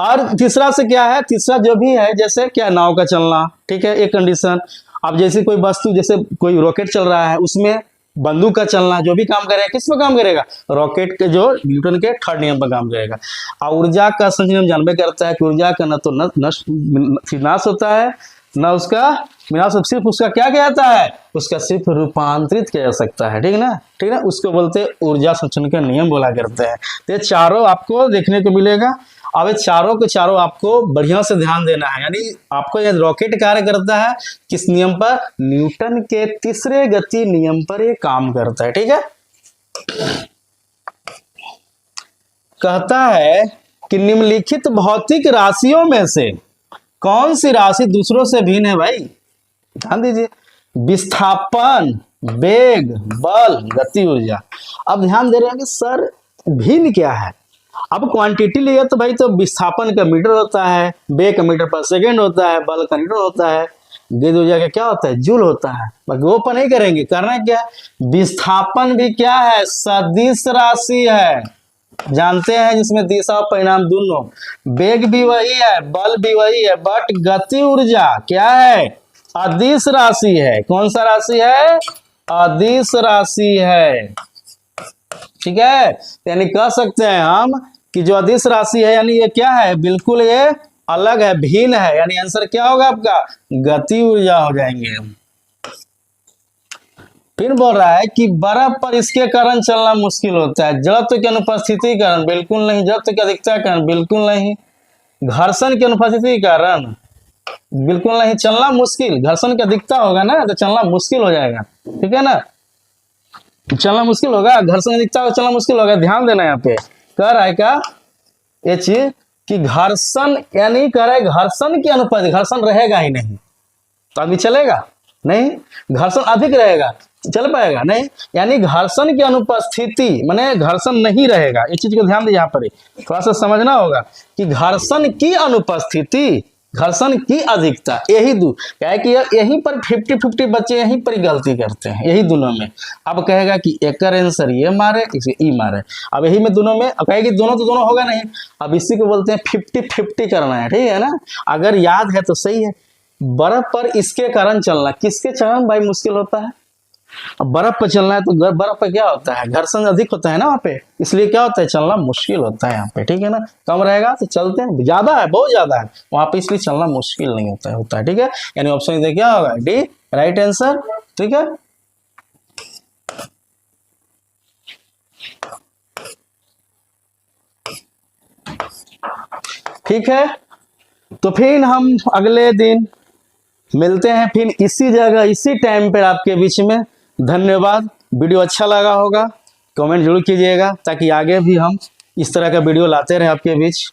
और तीसरा से क्या है, तीसरा जो भी है, जैसे क्या नाव का चलना, ठीक है, एक कंडीशन। अब जैसे कोई वस्तु, जैसे कोई रॉकेट चल रहा है, उसमें बंदूक का चलना, जो भी काम करेगा किस पर काम करेगा, रॉकेट के जो न्यूटन के थर्ड नियम पर काम करेगा। और ऊर्जा का संचलन जानबे करता है कि ऊर्जा का न तो नाश होता है, ना उसका विनाश, सिर्फ उसका क्या कहता है, उसका सिर्फ रूपांतरित किया जा सकता है, ठीक है ना, ठीक है ना। उसको बोलते हैं ऊर्जा संचलन का नियम बोला करते हैं। तो ये चारों आपको देखने को मिलेगा। अब ये चारों के चारों आपको बढ़िया से ध्यान देना है। यानी आपको ये रॉकेट कार्य करता है किस नियम पर, न्यूटन के तीसरे गति नियम पर ये काम करता है, ठीक है। कहता है कि निम्नलिखित भौतिक राशियों में से कौन सी राशि दूसरों से भिन्न है, भाई ध्यान दीजिए। विस्थापन, वेग, बल, गति, ऊर्जा। अब ध्यान दे रहे हैं कि सर भिन्न क्या है। अब क्वांटिटी लिए तो भाई, तो विस्थापन का मीटर होता है, वेग का मीटर पर सेकेंड होता है, बल का न्यूटन होता है, गति ऊर्जा का क्या होता है, जूल होता है। बाकी वो पर नहीं करेंगे, करना क्या, विस्थापन भी क्या है, सदिश राशि है, जानते हैं, जिसमें दिशा और परिणाम दोनों। वेग भी वही है, बल भी वही है, बट गति ऊर्जा क्या है, अदिश राशि है। कौन सा राशि है, अदिश राशि है, ठीक है। यानी कह सकते हैं हम कि जो अदिश राशि है, यानी ये क्या है, बिल्कुल ये अलग है, भिन्न है। यानी आंसर क्या होगा आपका, गति ऊर्जा हो जाएंगे। फिर बोल रहा है कि बर्फ पर इसके कारण चलना मुश्किल होता है, जड़त्व की अनुपस्थिति के कारण, बिल्कुल नहीं। जड़त्व की अधिकता के कारण, बिल्कुल नहीं। घर्षण की अनुपस्थिति के कारण, बिल्कुल नहीं। चलना मुश्किल, घर्षण की अधिकता होगा ना तो चलना मुश्किल हो जाएगा, ठीक है ना, चलना मुश्किल होगा, घर्षण अधिकता होगा, चलना मुश्किल होगा। ध्यान देना, यहाँ पे कह रहा है क्या ये चीज कि घर्षण, यानी कह रहा है घर्षण की अनुपस्थिति, घर्षण रहेगा ही नहीं तो आदमी चलेगा नहीं, घर्षण अधिक रहेगा चल पाएगा नहीं। यानी घर्षण की अनुपस्थिति माने घर्षण नहीं रहेगा। इस चीज को ध्यान दीजिए, यहाँ पर थोड़ा सा समझना होगा कि घर्षण की अनुपस्थिति, घर्षण की अधिकता, यही दो क्या है कि यहीं पर 50-50 बच्चे यहीं पर गलती करते हैं, यही दोनों में। अब कहेगा कि एक आंसर ये मारे, इसे ई मारे। अब यही में दोनों में कहेगी दोनों तो दोनों होगा नहीं। अब इसी को बोलते हैं 50-50 करना है, ठीक है ना। अगर याद है तो सही है। बर्फ पर इसके कारण चलना, किसके कारण भाई मुश्किल होता है। अब बर्फ पर चलना है तो बर्फ पर क्या होता है, घर्षण अधिक होता है ना वहाँ पे, इसलिए क्या होता है, चलना मुश्किल होता है यहाँ पे, ठीक है ना। कम रहेगा तो चलते हैं, ज्यादा है, बहुत ज्यादा है वहाँ पे, इसलिए चलना मुश्किल नहीं होता है, ठीक है। यानी ऑप्शन देखिए क्या होगा, डी राइट आंसर, ठीक है। ठीक है, तो फिर हम अगले दिन मिलते हैं, फिर इसी जगह इसी टाइम पर आपके बीच में। धन्यवाद। वीडियो अच्छा लगा होगा कमेंट जरूर कीजिएगा ताकि आगे भी हम इस तरह का वीडियो लाते रहें आपके बीच।